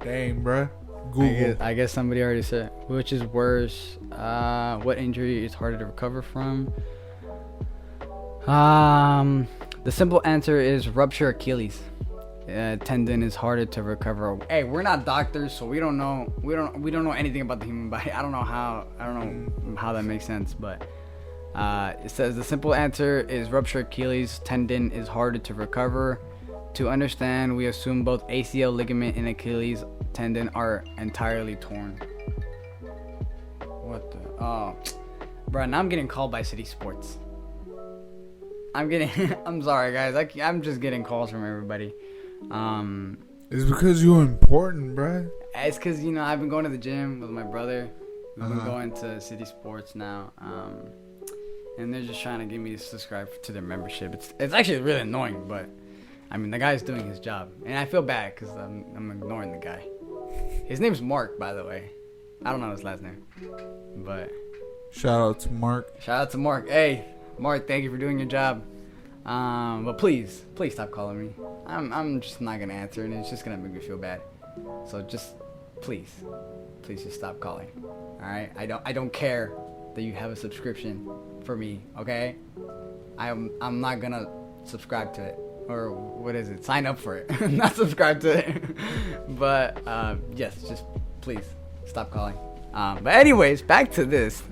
Dang, bruh. Google. I guess somebody already said. Which is worse? What injury is harder to recover from? The simple answer is rupture Achilles. Tendon is harder to recover. Hey, we're not doctors, so we don't know. We don't know anything about the human body. I don't know how that makes sense, but it says the simple answer is rupture Achilles tendon is harder to recover. To understand, we assume both ACL ligament and Achilles tendon are entirely torn. What the? Oh, bro, now I'm getting called by City Sports. I'm sorry, guys. I'm just getting calls from everybody. It's because you're important, bruh. It's because, I've been going to the gym with my brother. We've been going to City Sports now. And they're just trying to get me to subscribe to their membership. It's actually really annoying, but I mean, the guy's doing his job. And I feel bad because I'm ignoring the guy. His name's Mark, by the way. I don't know his last name. But shout out to Mark. Hey, Mark, thank you for doing your job. But please stop calling me. I'm just not gonna answer, and it's just gonna make me feel bad. So just please just stop calling. All right? I don't care that you have a subscription for me. Okay? I'm not gonna subscribe to it, or what is it? Sign up for it, not subscribe to it. But yes, just please stop calling. But anyways, back to this.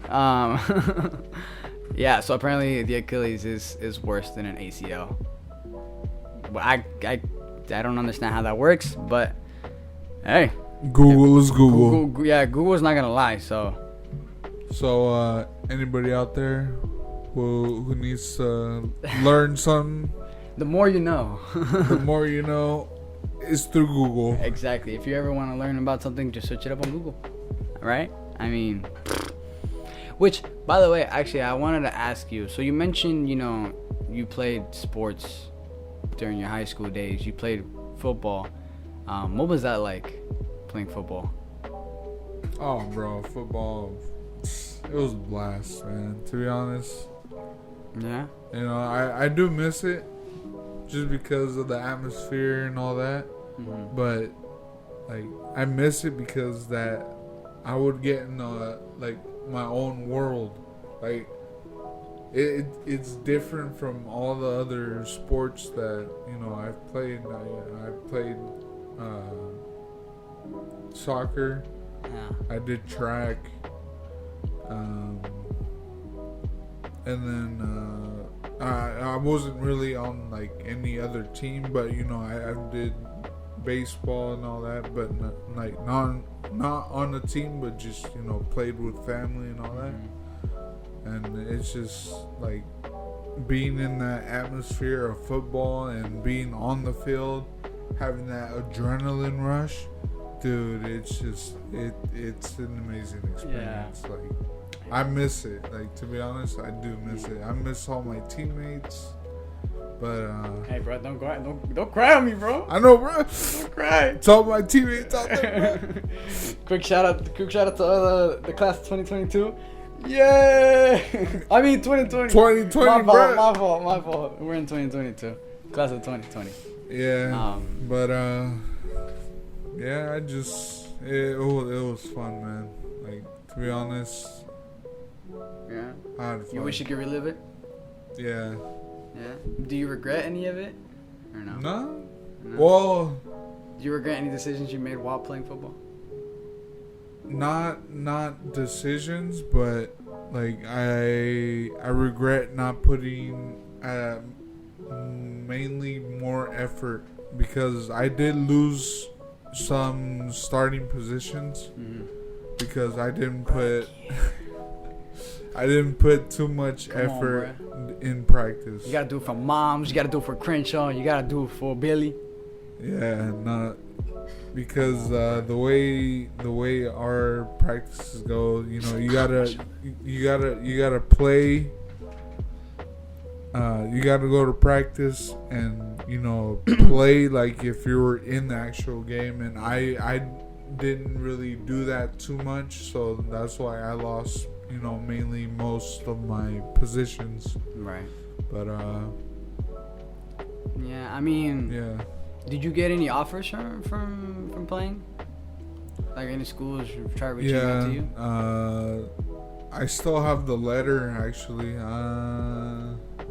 Yeah, so apparently the Achilles is worse than an ACL. But I don't understand how that works, but hey. Google is Google. Google's not gonna lie. So anybody out there who needs to learn something, the more you know. The more you know is through Google. Exactly. If you ever want to learn about something, just search it up on Google. Right? I mean, which, by the way, actually, I wanted to ask you. So you mentioned, you played sports during your high school days. You played football. What was that like, playing football? Oh, bro, football, it was a blast, man, to be honest. Yeah? I do miss it just because of the atmosphere and all that. Mm-hmm. But, I miss it because that I would get in, my own world. It's different from all the other sports that I've played. I've played soccer. Yeah. I did track, and then I wasn't really on any other team, but I did baseball and all that, but not on a team, but just played with family and all that. And it's just being in that atmosphere of football and being on the field, having that adrenaline rush, dude. It's an amazing experience. Yeah. I miss it. To be honest, I do miss it. I miss all my teammates. But hey, bro, don't cry on me, bro. I know, bro. Don't cry. To all my teammates out there, bro. Quick shout out to the class of 2022. Yeah. I mean 2020. 2020, my bro. My fault. We're in 2022. Class of 2020. Yeah. But yeah, it was fun, man. To be honest. Yeah. I had fun. You wish you could relive it? Yeah. Yeah. Do you regret any of it? Or no? No. Well, do you regret any decisions you made while playing football? Not decisions, but I regret not putting mainly more effort, because I did lose some starting positions because I didn't put too much effort in practice. You gotta do it for Moms. You gotta do it for Crenshaw. You gotta do it for Billy. Yeah, not because the way our practices go, you gotta play you got to go to practice and, you know, play like if you were in the actual game. And I didn't really do that too much, so that's why I lost, you know, mainly most of my positions. Right. But yeah, I mean, yeah. did you get any offers from playing? Like any schools try reaching out to you? I still have the letter actually.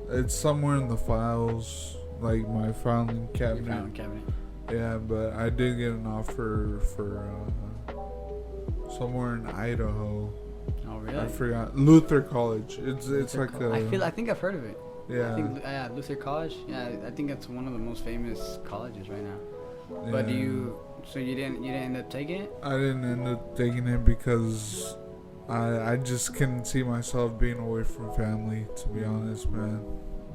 It's somewhere in the files, like my filing cabinet. Your filing cabinet. Yeah, but I did get an offer for somewhere in Idaho. Oh really? I forgot. Luther College. It's Luther like I think I've heard of it. Yeah. I think Luther College. Yeah, I think it's one of the most famous colleges right now. Yeah. But you didn't end up taking it? I didn't end up taking it because I just couldn't see myself being away from family, to be honest, man.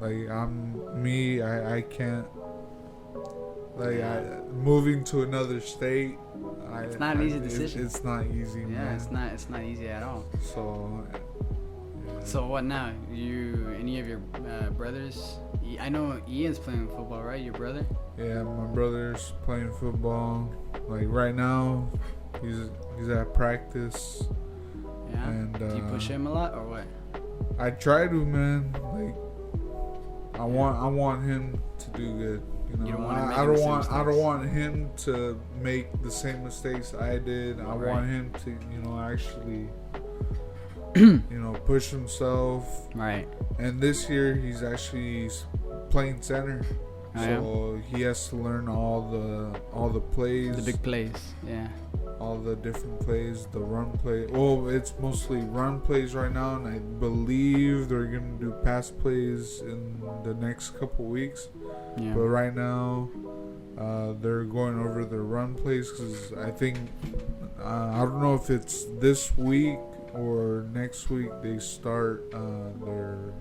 Like I can't. Like moving to another state. It's not an easy decision. It's not easy, Yeah, man. it's not easy at all. So. Yeah. So what now? Any of your brothers? I know Ian's playing football, right? Your brother? Yeah, my brother's playing football. Like right now, he's at practice. Yeah. And do you push him a lot or what? I try to, man. Like I want him to do good. You don't want him I making don't want him to make the same mistakes I did. I want him to, actually, push himself. Right. And this year he's actually playing center, Oh, so he has to learn all the plays, The big plays. Yeah. all the different plays, the run play. Well, it's mostly run plays right now, and I believe they're gonna do pass plays in the next couple weeks. Yeah. But right now, they're going over their run plays because I think I don't know if it's this week or next week they start their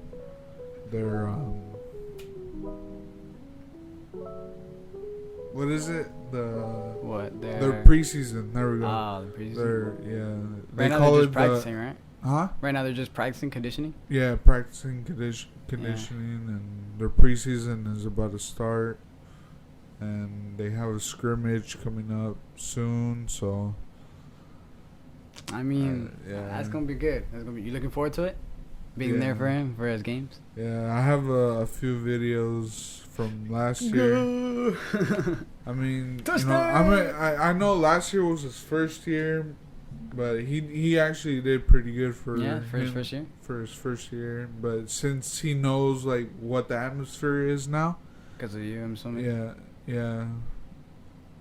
what is it, their preseason. There we go. Oh, the preseason. They Right now call they're it just practicing, right? Huh? Right now they're just practicing conditioning. Yeah, practicing conditioning, and their preseason is about to start, and they have a scrimmage coming up soon. So, I mean, yeah, that's gonna be good. You looking forward to it? Being there for him for his games. Yeah, I have a few videos from last year. I mean, I know last year was his first year, but he actually did pretty good for his first year. For his first year, but since he knows like what the atmosphere is now, Because of you, I'm assuming. yeah,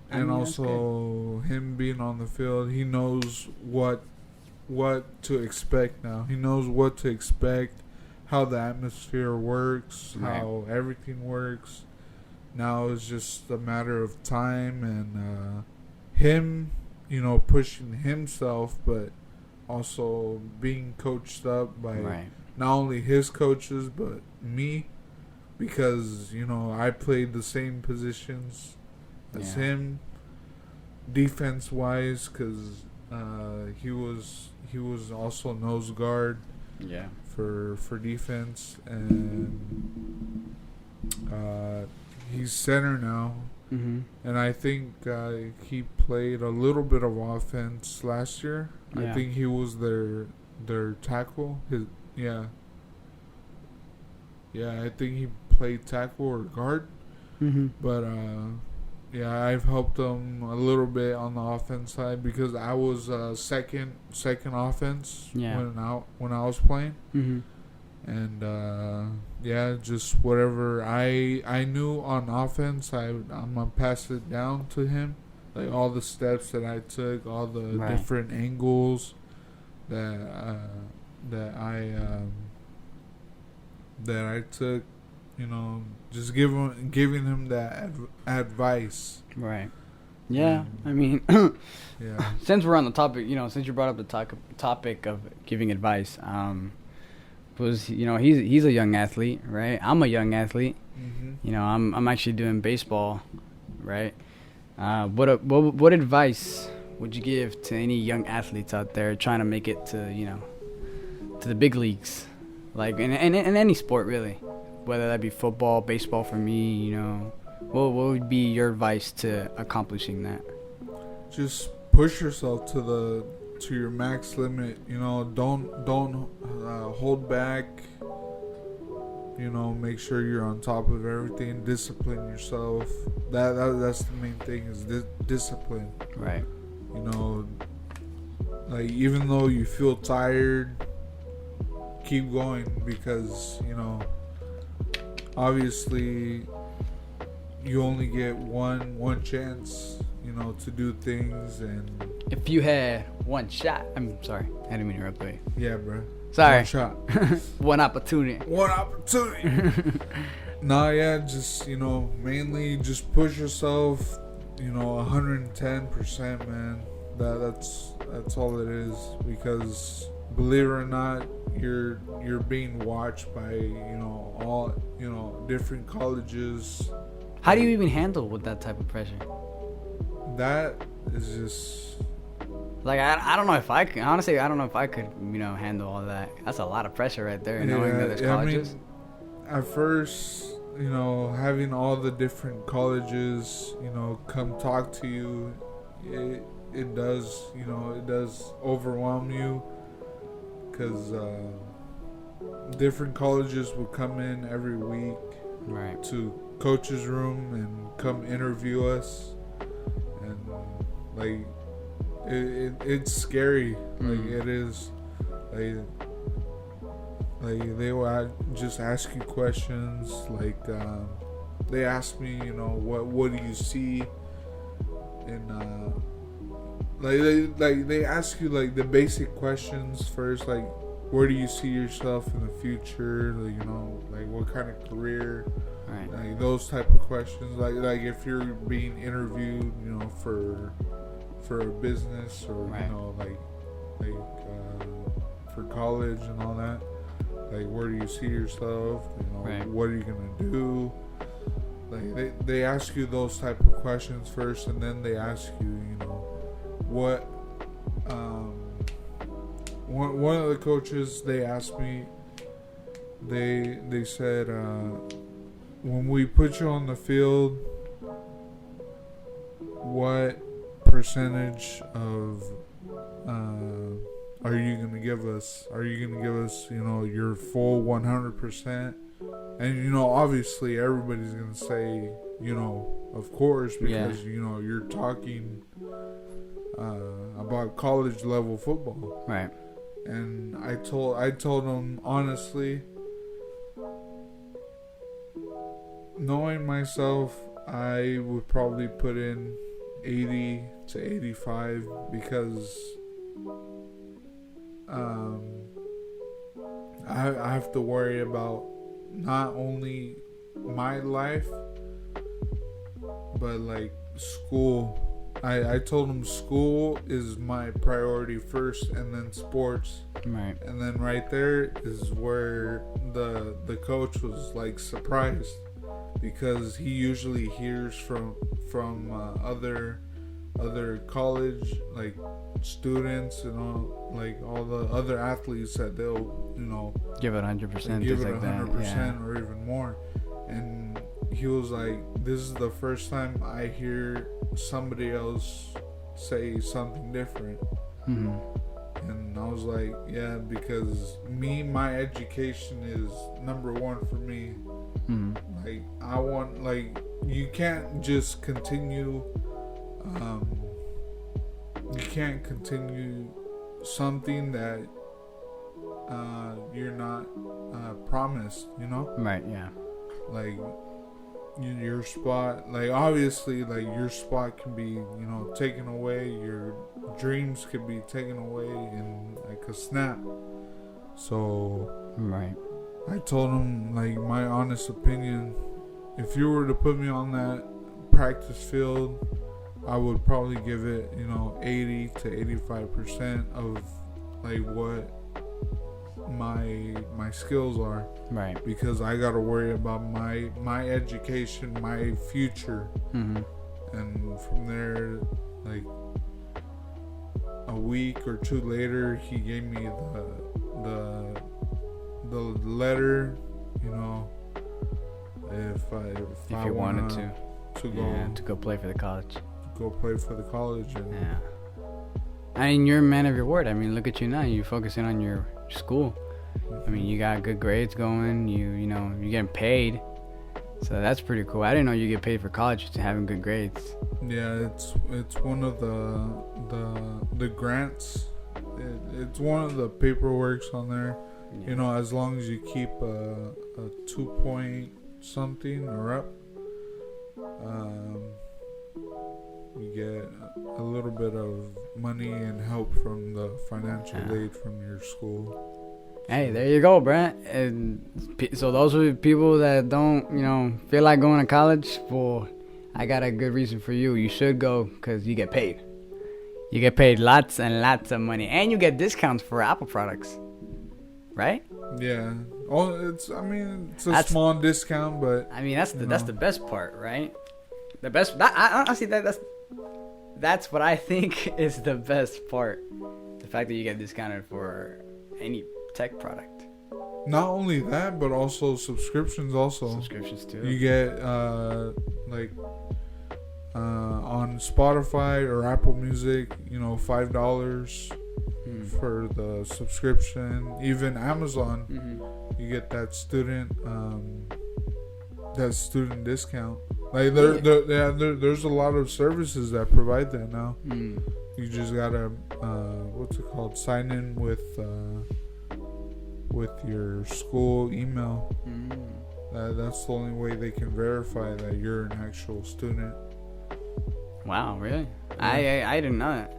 I and mean, that's also him being on the field, he knows what to expect now. He knows what to expect, how the atmosphere works, how everything works. Now it's just a matter of time and him, pushing himself, but also being coached up by not only his coaches but me, because I played the same positions as him, defense wise, because he was also nose guard. Yeah. For defense, and he's center now. Mm-hmm. And I think he played a little bit of offense last year. Yeah. I think he was their tackle. I think he played tackle or guard. Mm-hmm. But I've helped him a little bit on the offense side because I was second offense when I was playing. Mm-hmm. And just whatever I knew on offense, I'm gonna pass it down to him, like all the steps that I took, all the different angles that I took. Just giving him that advice. Right. Yeah. I mean, yeah. Since we're on the topic, since you brought up the topic of giving advice, he's a young athlete, right? I'm a young athlete. Mm-hmm. I'm actually doing baseball, right? What advice would you give to any young athletes out there trying to make it to the big leagues, like in any sport really? whether that be football, baseball for me, you know, what would be your advice to accomplishing that? Just push yourself to your max limit. You know, don't hold back. You know, make sure you're on top of everything. Discipline yourself. That's the main thing, is discipline. Right. You know, like, even though you feel tired, keep going, because, you know, obviously you only get one chance, you know, to do things. And if you had one shot, I'm sorry, I didn't mean to interrupt you. yeah, bro. Sorry. One shot. One opportunity. One opportunity. Nah, yeah, just, you know, mainly just push yourself, you know, 110%, man. That's all it is, because believe it or not, you're being watched by, you know, all, you know, different colleges. How do you even handle with that type of pressure? That is just, like, I don't know if I could, honestly, I don't know if I could, you know, handle all that. That's a lot of pressure right there, knowing that there's colleges. I mean, at first, you know, having all the different colleges, you know, come talk to you, it does, you know, it does overwhelm you, because different colleges will come in every week, right, to coach's room and come interview us, and like it's scary. Like, it is, like they will just ask you questions, like they asked me, you know, what do you see in they ask you, like, the basic questions first, like, where do you see yourself in the future, like, you know, like, what kind of career, right, like those type of questions, like if you're being interviewed, you know, for a business, or right, you know, like for college and all that, like, where do you see yourself, you know, right, what are you gonna do, like they ask you those type of questions first, and then they ask you, you know, what one of the coaches, they asked me, they said, when we put you on the field, what percentage of are you gonna give us? Are you gonna give us, you know, your full 100%? And, you know, obviously everybody's gonna say, you know, of course, because you know, you're talking about college level football, right. And I told them honestly, knowing myself, I would probably put in 80 to 85, because I have to worry about not only my life, but like school. I told him school is my priority first, and then sports. Right. And then right there is where the coach was like surprised, because he usually hears from other college, like, students and all the other athletes, that they'll, you know, give it 100%, give it like 100% or even more. And he was like, this is the first time I hear somebody else say something different. Mm-hmm. And I was like, yeah, because my education is number one for me. Mm-hmm. Like, I want, like, you can't just continue, you can't continue something that you're not promised, you know? Right, yeah. Like, your spot, like, obviously, like, your spot can be, you know, taken away, your dreams can be taken away in like a snap. So right, I told him, like, my honest opinion, if you were to put me on that practice field, I would probably give it, you know, 80 to 85% of like what my skills are. right, Because I gotta worry about my education, my future. mm-hmm. And from there, like, a week or two later, he gave me the letter, you know, if I you wanted to go Yeah, to go play for the college. play for the college. And Yeah. I mean, you're a man of your word. I mean, look at you now. You're focusing on your school. I mean, you got good grades going. You know, you're getting paid. So that's pretty cool. I didn't know you get paid for college just having good grades. yeah, it's one of the grants. It's one of the paperworks on there. Yeah. You know, as long as you keep a 2 point something or up, you get a little bit of money and help from the financial aid from your school. Hey, there you go, Brent. And so those are people that don't, feel like going to college. Well, I got a good reason for you. You should go because you get paid. You get paid lots and lots of money, and you get discounts for Apple products, right? Yeah. Oh, it's a That's- small discount, but I mean, that's the best part, right? The best. Honestly, that's what I think is the best part. The fact that you get discounted for any tech product. not only that, but also subscriptions. Subscriptions too. You get on Spotify or Apple Music, $5 for the subscription. Even Amazon, you get that student discount. Like there's a lot of services that provide that now. You just gotta sign in with your school email. That's the only way they can verify that you're an actual student. Wow, really? I didn't know that.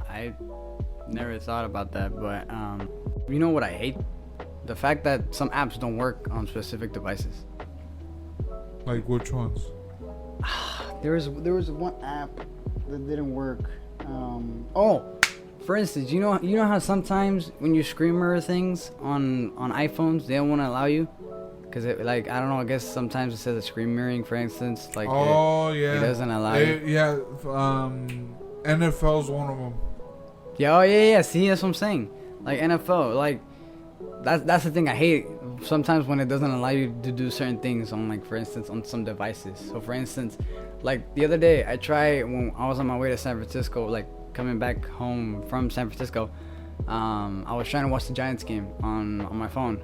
I never thought about that. But you know what I hate? The fact that some apps don't work on specific devices. Like which ones? There was one app that didn't work. For instance, you know how sometimes when you screen mirror things on iPhones, they don't want to allow you. Cause I don't know. I guess sometimes it says a screen mirroring, for instance. Like it doesn't allow you. Yeah, NFL's one of them. Yeah. See, that's what I'm saying. Like NFL, like that's the thing I hate. Sometimes when it doesn't allow you to do certain things on, like, for instance, on some devices. So for instance, like the other day, I tried when I was on my way to San Francisco, like coming back home from San Francisco. I was trying to watch the Giants game on my phone.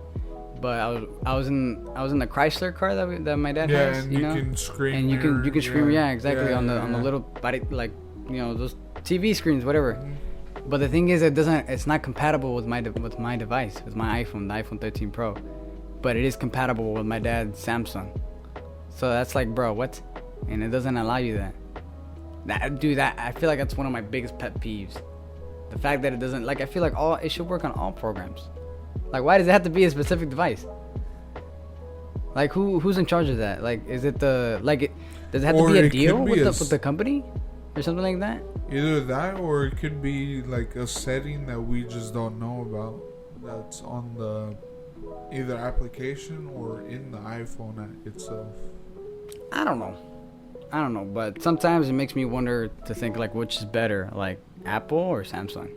But I was in the Chrysler car that my dad has, and you can screen and you can screen, exactly, on the little body, like, those TV screens, whatever. But the thing is, it's not compatible with my device, with my iPhone, the iPhone 13 Pro. But it is compatible with my dad's Samsung. So that's like, bro, what? And it doesn't allow you that. That I feel like that's one of my biggest pet peeves. The fact that it doesn't, like, I feel like it should work on all programs. Like, why does it have to be a specific device? Like, who's in charge of that? Like, is it does it have to be a deal with the company or something like that? Either that, or it could be like a setting that we just don't know about. That's on the either application or in the iPhone itself. I don't know, but sometimes it makes me wonder to think, like, which is better, like Apple or Samsung.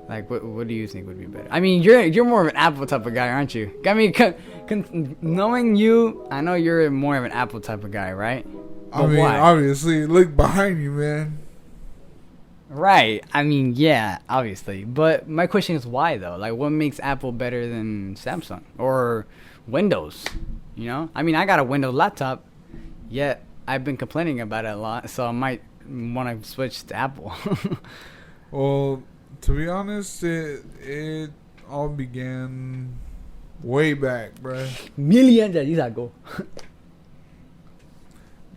Like, what do you think would be better? I mean, you're more of an Apple type of guy, aren't you? I mean, knowing you, I know you're more of an Apple type of guy, right? But why? Obviously, look behind you, man. Right. I mean, yeah, obviously. But my question is why, though? Like, what makes Apple better than Samsung or Windows? I mean, I got a Windows laptop, yet I've been complaining about it a lot, so I might want to switch to Apple. Well, to be honest, it all began way back, bruh. Millions of years ago.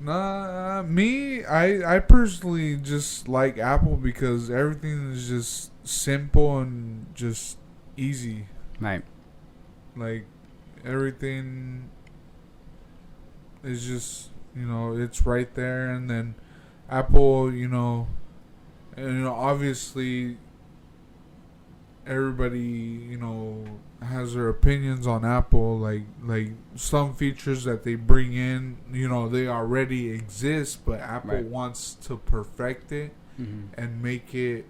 Nah, I personally just like Apple because everything is just simple and just easy. Right. Like, everything is just, it's right there. And then Apple, obviously everybody, has their opinions on Apple. Like some features that they bring in, they already exist, but Apple wants to perfect it and make it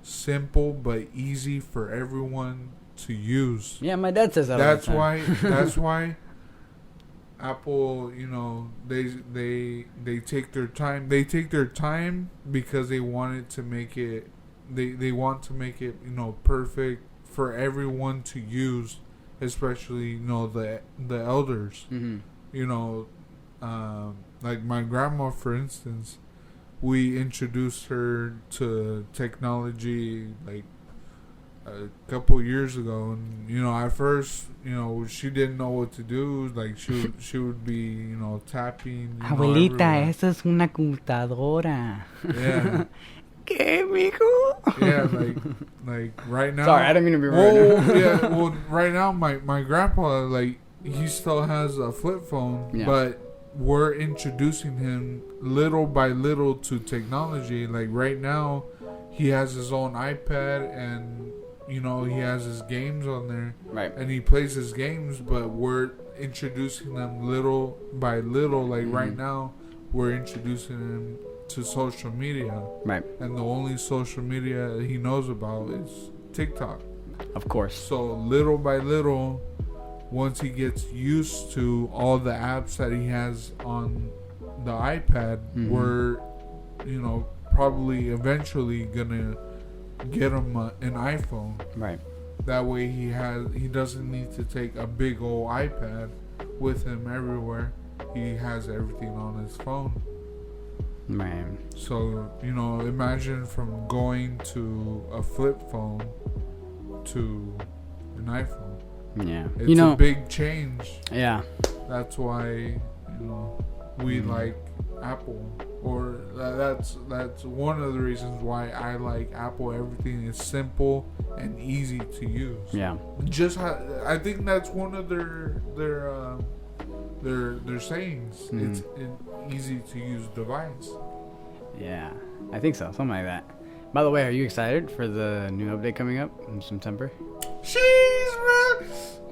simple but easy for everyone to use. Yeah, my dad says that. That's all the time. why. That's why Apple, they take their time. They take their time because they wanted to make it. They want to make it perfect for everyone to use, especially the elders. Mm-hmm. Like my grandma, for instance, we introduced her to technology like a couple years ago, and at first, she didn't know what to do. Like she would be, tapping. Abuelita, eso es una computadora. Yeah. ¿Qué, mijo? Yeah, like right now. Sorry, I didn't mean to be rude. Yeah, well, right now my grandpa, like, he still has a flip phone, Yeah. but we're introducing him little by little to technology. Like right now, he has his own iPad, and he has his games on there, Right. and he plays his games. But we're introducing them little by little. Like right now, we're introducing him to social media, Right. and the only social media he knows about is TikTok. Of course. So little by little, once he gets used to all the apps that he has on the iPad, we're probably eventually gonna get him an iPhone. Right. That way he doesn't need to take a big old iPad with him everywhere. He has everything on his phone. Man. So, imagine from going to a flip phone to an iPhone. Yeah. It's a big change. Yeah. That's why, we like Apple. Or that's one of the reasons why I like Apple. Everything is simple and easy to use. Yeah. I think that's one of their sayings. It's an easy to use device. Yeah. I think so. Something like that. By the way, are you excited for the new update coming up in September? Jeez, bro.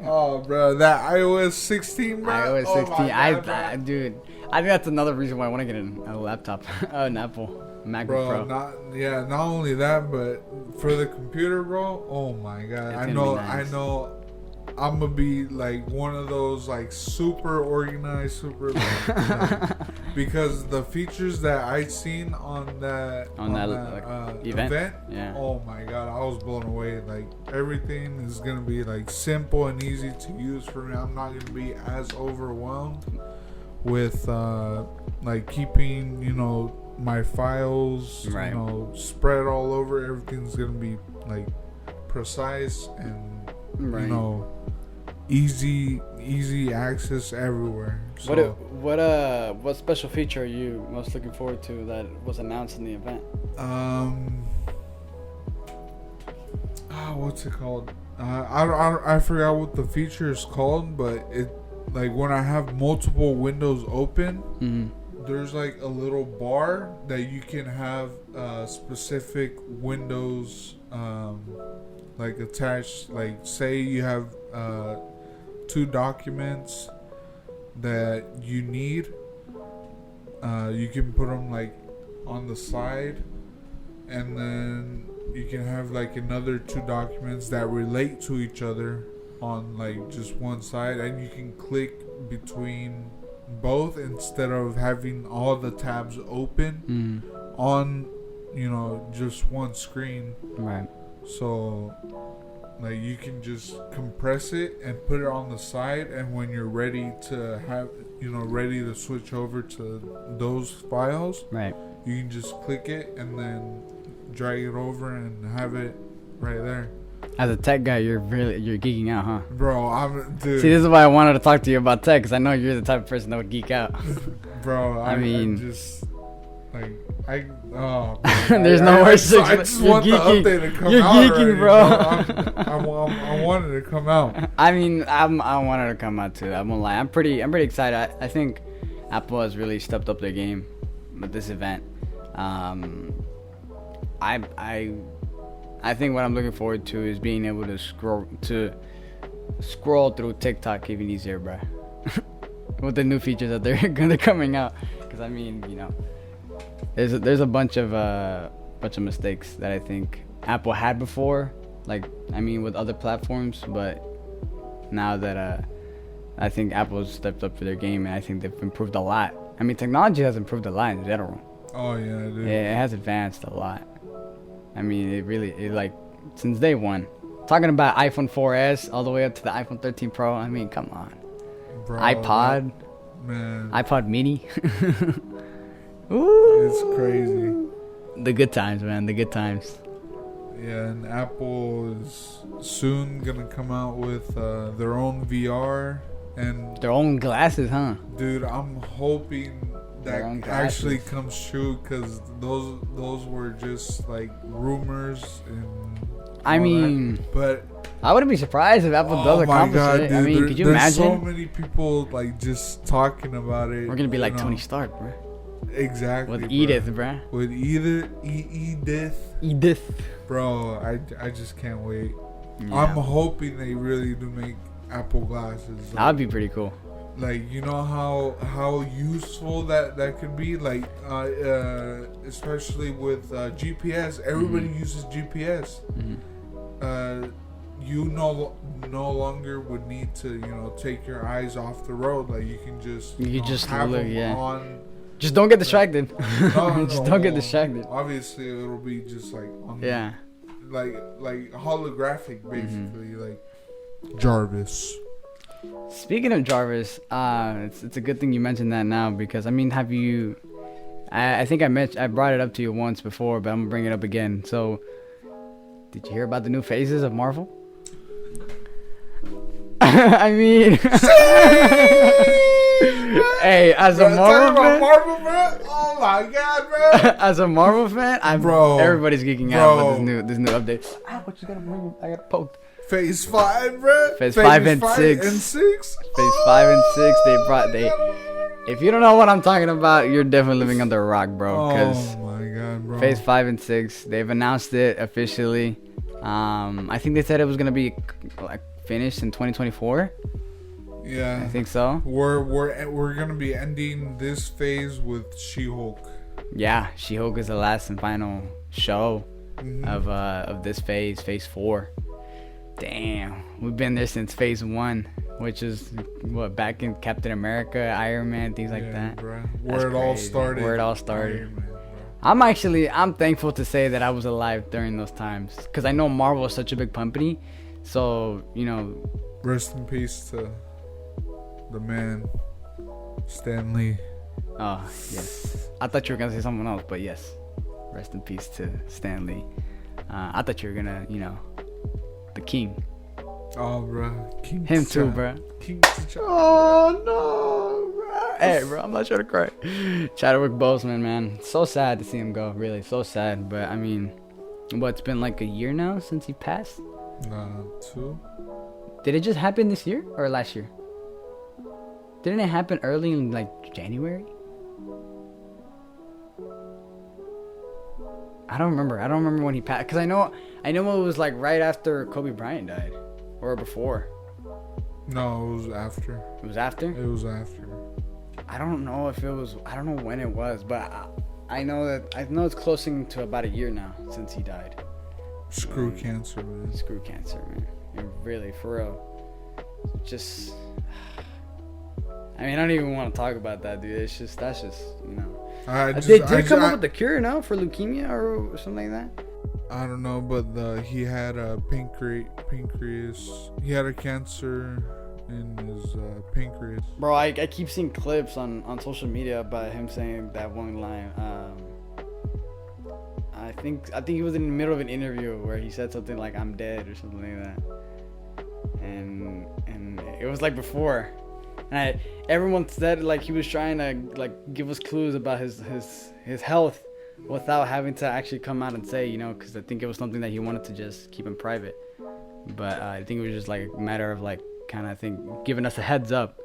Oh, bro, that iOS 16, bro. iOS 16. Oh God, Dude, I think that's another reason why I want to get a laptop, an Apple MacBook bro, Pro. not only that, but for the computer, bro. Oh my God, It's I gonna know, be nice. I'm gonna be like one of those like super organized, because the features that I seen on that event, Yeah. oh my God, I was blown away. Like everything is gonna be like simple and easy to use for me. I'm not gonna be as overwhelmed with like keeping my files Right. spread all over. Everything's gonna be like precise and Right. easy access everywhere. So, What special feature are you most looking forward to that was announced in the event? what's it called? I forgot what the feature is called, but it, like, when I have multiple windows open, there's like a little bar that you can have specific windows like attached. Like, say you have 2 documents that you need, you can put them like on the side, and then you can have like another 2 documents that relate to each other on like just one side, and you can click between both instead of having all the tabs open on just one screen. Right. So like you can just compress it and put it on the side, and when you're ready to have ready to switch over to those files, Right. you can just click it and then drag it over and have it right there. As a tech guy, you're geeking out, huh? Bro, dude. See, this is why I wanted to talk to you about tech, because I know you're the type of person that would geek out. Bro, I mean- I just like oh. There's no more I six. just You're want geeking. the update to come You're out geeking, already, bro. I wanted it to come out. I mean, I wanted to come out too. I won't lie. I'm pretty excited. I think Apple has really stepped up their game with this event. I think what I'm looking forward to is being able to scroll through TikTok even easier, bro. With the new features that they're coming out, because I mean, there's a bunch of mistakes that I think Apple had before like I mean with other platforms, but now that I think Apple's stepped up for their game, and I think they've improved a lot. I mean, technology has improved a lot in general. Oh yeah, dude. It has advanced a lot. I mean, it like since day one. Talking about iPhone 4S all the way up to the iPhone 13 Pro. I mean, come on. Bro, iPod, man, iPod Mini. Ooh, it's crazy. the good times, man. The good times. Yeah, and Apple is soon gonna come out with their own VR, and Their own glasses, huh? dude, I'm hoping Their that own glasses. actually comes true, because those were just like rumors and. I all that. mean, But I wouldn't be surprised if Apple does accomplish it. I mean, could you there's so imagine? many people like just talking about it. We're gonna be you like know. Tony Stark, bro. Exactly. With bro. Edith, bro. With Edith, Edith. bro. I just can't wait. Yeah. I'm hoping they really do make Apple glasses. That would be pretty cool. Like, you know how useful that could be, like especially with GPS. Everybody uses GPS. You no longer would need to take your eyes off the road. Like, you can just have look, them yeah. on. Just don't get distracted. No, Just no, don't get well, distracted. Obviously, it'll be just like on Yeah. like holographic, basically, like Jarvis. Speaking of Jarvis, it's a good thing you mentioned that now, because I mean, have you? I think I brought it up to you once before, but I'm gonna bring it up again. So, did you hear about the new phases of Marvel? I mean, hey, as a Marvel fan, Oh my god, bro! as a Marvel fan, Bro. everybody's geeking out Bro. about this new update. Ah, what you gotta bring? I got poked. Phase 5, bro. Phase 5 and 6. And 6. Phase 5 and 6, if you don't know what I'm talking about, you're definitely living under a rock, bro. Because Oh my god, bro. Phase 5 and 6, they've announced it officially. I think they said it was gonna be like finished in 2024. Yeah. I think so. We're gonna be ending this phase with She-Hulk. Yeah, She-Hulk is the last and final show of this phase 4. Damn, we've been there since phase 1, which is back in Captain America, Iron Man, things like that. Bro. That's Where it all crazy. started. Where it all started. Iron Man, bro. I'm thankful to say that I was alive during those times, because I know Marvel is such a big company. So, Rest in peace to the man, Stan Lee. oh, yes. I thought you were going to say someone else, but yes. Rest in peace to Stan Lee. I thought you were going to, the king. Oh, bro. King Him too, T'Challa. bro. King T'Challa. Oh, no, bro. Hey, bro, I'm not trying to cry. Chadwick Boseman, man. So sad to see him go, really. So sad. But, I mean, it's been like a year now since he passed? Nah, 2. Did it just happen this year or last year? Didn't it happen early in like January? I don't remember when he passed, because I know it was like right after Kobe Bryant died, or before. No, it was after. It was after. It was after. I don't know if it was. I don't know when it was, but I know it's closing to about a year now since he died. Screw cancer, man. Screw cancer, man. Really, for real. Just. I mean, I don't even want to talk about that, dude. That's just. They did come up with the cure now for leukemia or something like that. I don't know, but he had a pancreas. He had a cancer in his pancreas. Bro, I keep seeing clips on social media about him saying that one line. I think he was in the middle of an interview where he said something like "I'm dead" or something like that, and it was like before, and everyone said like he was trying to like give us clues about his health without having to actually come out and say, because I think it was something that he wanted to just keep in private. But I think it was just like a matter of like kind of giving us a heads up.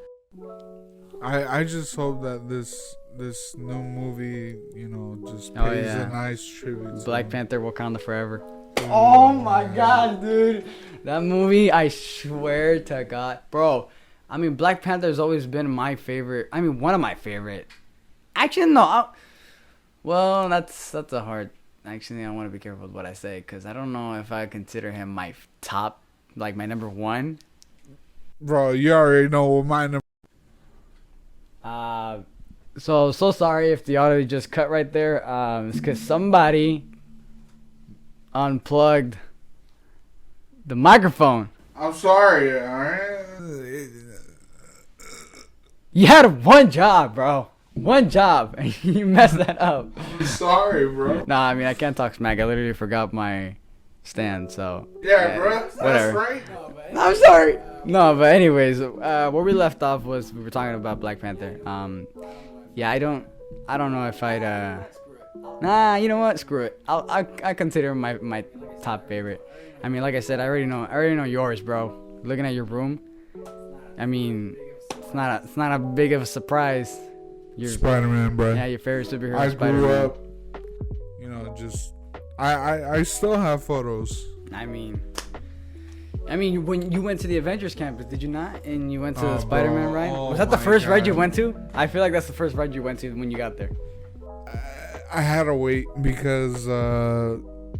I just hope that this new movie, just pays a nice tribute to Black him. Panther: Wakanda Forever. Oh my god, dude. That movie, I swear to God. Bro, I mean, Black Panther has always been my favorite. I mean, one of my favorite. Actually, no. Well, that's a hard Actually, I want to be careful with what I say because I don't know if I consider him my top, like my number one. Bro, you already know what my number. So sorry if the audio just cut right there. It's because somebody unplugged the microphone. I'm sorry, alright? You had one job, bro. One job, and you messed that up. I'm sorry, bro. Nah, I mean, I can't talk smack. I literally forgot my stand, so. Yeah, bro. That's whatever. right. I'm sorry. No, but anyways, where we left off was we were talking about Black Panther. Yeah, I don't know if I'd. Nah, you know what? Screw it. I consider my top favorite. I mean, like I said, I already know yours, bro. Looking at your room, I mean, it's not a big of a surprise. Spider-Man, bro. Yeah, your favorite superhero. I Spider-Man. grew up, just I still have photos. I mean, when you went to the Avengers campus, did you not? And you went to the Spider-Man bro. ride? Oh Was that the my first ride you God. went to? I feel like that's the first ride you went to when you got there. I had to wait because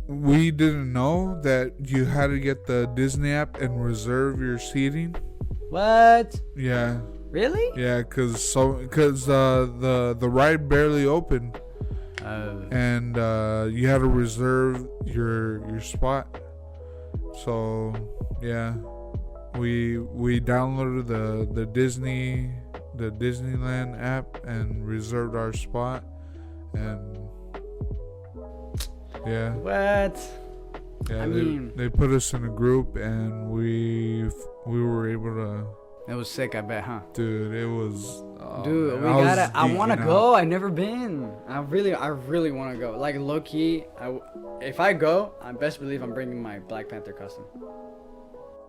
we didn't know that you had to get the Disney app and reserve your seating. What? Yeah, Really? yeah, cause the ride barely opened and you had to reserve your spot. So yeah, we downloaded the Disneyland app and reserved our spot, and yeah, What? yeah. I mean- they put us in a group and we were able to. It was sick, I bet, huh? Dude, it was. Oh, Dude, man, I want to geeking go. out. I've never been. I really want to go. Like, low key, if I go, I best believe I'm bringing my Black Panther costume.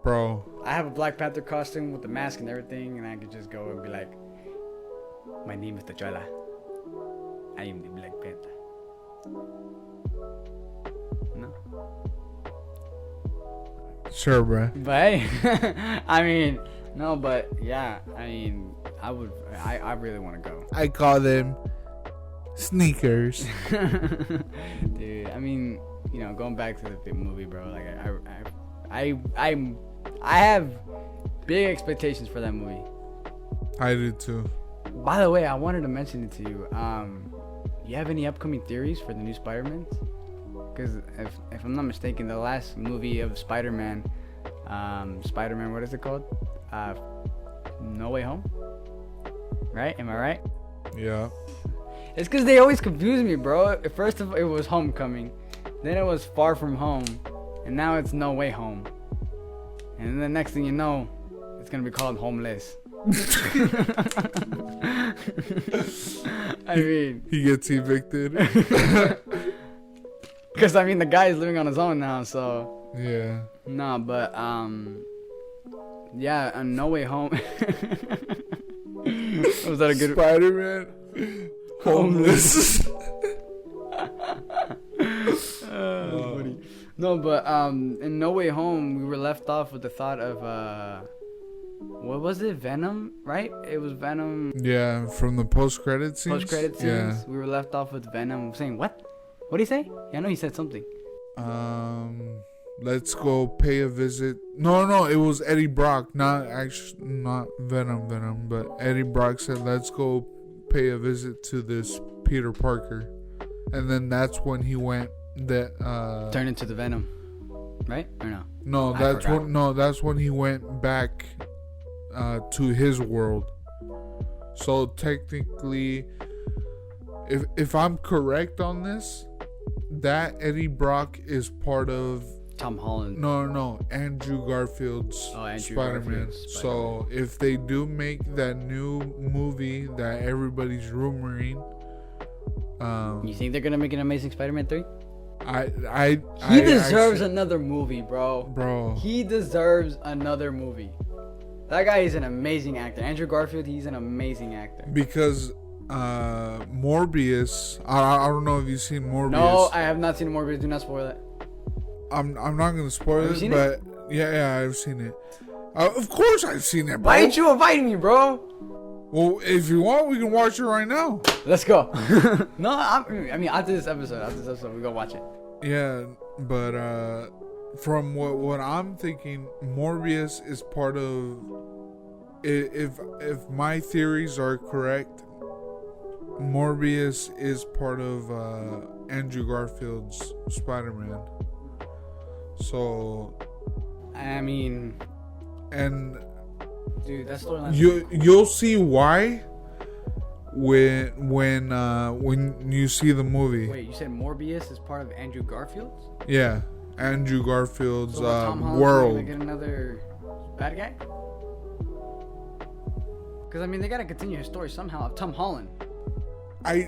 Bro. I have a Black Panther costume with the mask and everything, and I could just go and be like, my name is T'Challa. I am the Black Panther. No? Sure, bro. But hey, I mean, no, but yeah, I mean, I really want to go. I call them sneakers. Dude, I mean, going back to the movie, bro, like I have big expectations for that movie. I do too. By the way, I wanted to mention it to you. You have any upcoming theories for the new Spider-Man? Because if I'm not mistaken, the last movie of Spider-Man, what is it called? No Way Home? Right? Am I right? Yeah. It's because they always confuse me, bro. At first it was Homecoming, then it was Far From Home, and now it's No Way Home. And then the next thing you know, it's gonna be called Homeless. I mean, He gets evicted. because I mean the guy is living on his own now, so Yeah. no, but yeah, No Way Home. Was that a good? Spider-Man. Homeless. Funny. No, but in No Way Home, we were left off with the thought of what was it? Venom, right? It was Venom. Yeah, from the post-credit scenes. Post-credit scenes. Yeah. We were left off with Venom saying what? What did he say? Yeah, I know he said something. Let's go pay a visit. No, it was Eddie Brock, not Venom, but Eddie Brock said, "Let's go pay a visit to this Peter Parker," and then that's when he went Turned into the Venom, right? Or no? No, I forgot. that's when he went back to his world. So technically, if I'm correct on this, that Eddie Brock is part of Tom Holland. no Andrew Garfield's Andrew Spider-Man. Garfield's So if they do make that new movie that everybody's rumoring, You think they're gonna make an Amazing Spider-Man 3? He deserves another movie, bro. Bro. He deserves another movie. That guy is an amazing actor. Andrew Garfield, he's an amazing actor. Because Morbius, I don't know if you've seen Morbius. No, I have not seen Morbius. Do not spoil it. I'm not gonna spoil Have you it, seen but yeah, I've seen it. Of course I've seen it, bro. Why ain't you inviting me, bro? Well, if you want, we can watch it right now. Let's go. No, I mean after this episode, we go watch it. Yeah, but from what I'm thinking, Morbius is part of. If my theories are correct, Morbius is part of Andrew Garfield's Spider-Man. So, I mean, and dude, that storyline. You'll see why when you see the movie. Wait, you said Morbius is part of Andrew Garfield's? Yeah, Andrew Garfield's So Tom Holland's world. gonna get another bad guy? Because I mean, they gotta continue his story somehow of Tom Holland.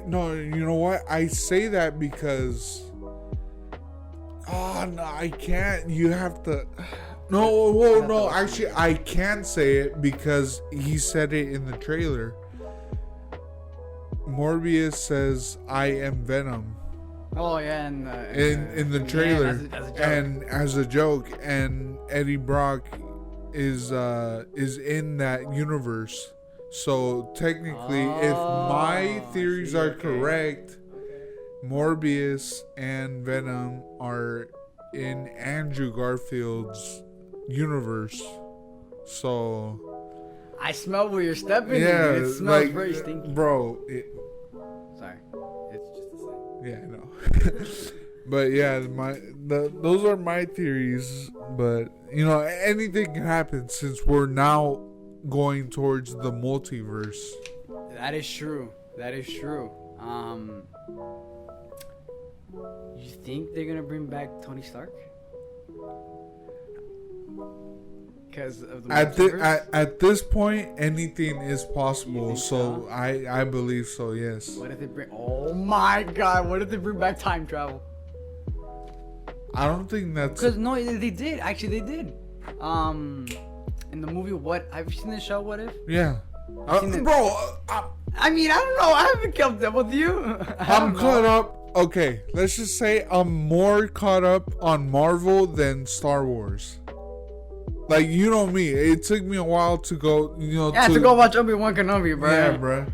No, you know what? I say that because. Oh no, I can't. You have to. No, whoa, no. Actually, I can say it because he said it in the trailer. Morbius says, "I am Venom." Oh yeah, In the trailer, as a joke. and as a joke, and Eddie Brock is in that universe. So technically, if my theories are correct, Morbius and Venom are in Andrew Garfield's universe. So I smell where you're stepping. yeah, It smells like, very stinky. bro. Sorry, it's just the same. Yeah, I know. But yeah, those are my theories. But you know, anything can happen since we're now going towards the multiverse. That is true. You think they're gonna bring back Tony Stark? Because of the multiverse? At this point, anything is possible. think So so? I believe so. Yes. What if they bring? Oh my God! What if they bring back time travel? I don't think that's. Because no, they did. Actually, they did. In the movie, What? Have you seen the show What If? Yeah. seen it. Bro, I mean, I don't know. I haven't kept up with you. I'm caught up. Okay, let's just say I'm more caught up on Marvel than Star Wars. Like, you know me. It took me a while to go, Yeah, to go watch Obi-Wan Kenobi, bro. Yeah, bro.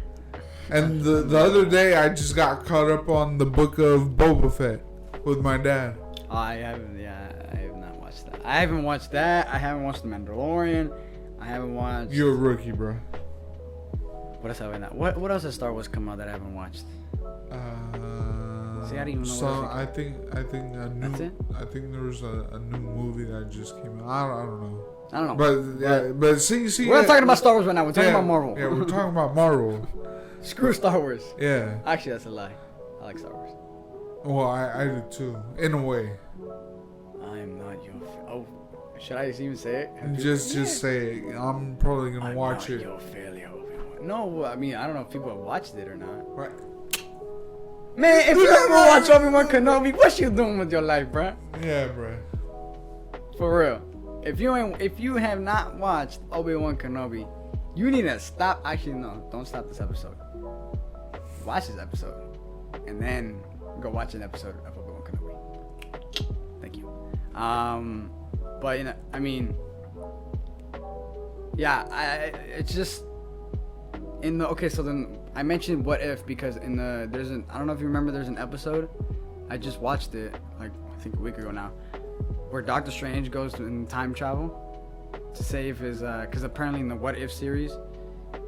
And the other day, I just got caught up on the book of Boba Fett with my dad. I haven't. Yeah, I have not watched that. I haven't watched that. I haven't watched The Mandalorian. I haven't watched. You're a rookie, bro. What else have I not? What else has Star Wars come out that I haven't watched? See, I didn't even know So what I think a new. That's it? I think there was a new movie that just came out. I don't know. I don't know. But yeah, but see. We're not talking about Star Wars right now. We're talking about Marvel. Yeah, we're talking about Marvel. Screw Star Wars. Yeah. Actually, that's a lie. I like Star Wars. Well, I do too, in a way. I am not your. Oh, should I even say it? Just say it. I'm probably gonna watch not it. Your failure. No, I mean I don't know if people have watched it or not. Right. Man, if you ever watch Obi-Wan Kenobi, what you doing with your life, bruh? Yeah, bro. For real. If you have not watched Obi-Wan Kenobi, you need to stop. Actually, no, don't stop this episode. Watch this episode, and then go watch an episode of Obi-Wan Kenobi. Thank you. But you know, I mean, yeah, it's just in the okay. So then I mentioned What If because I don't know if you remember, there's an episode. I just watched it like I think a week ago now, where Doctor Strange goes in time travel to save his because apparently in the What If series,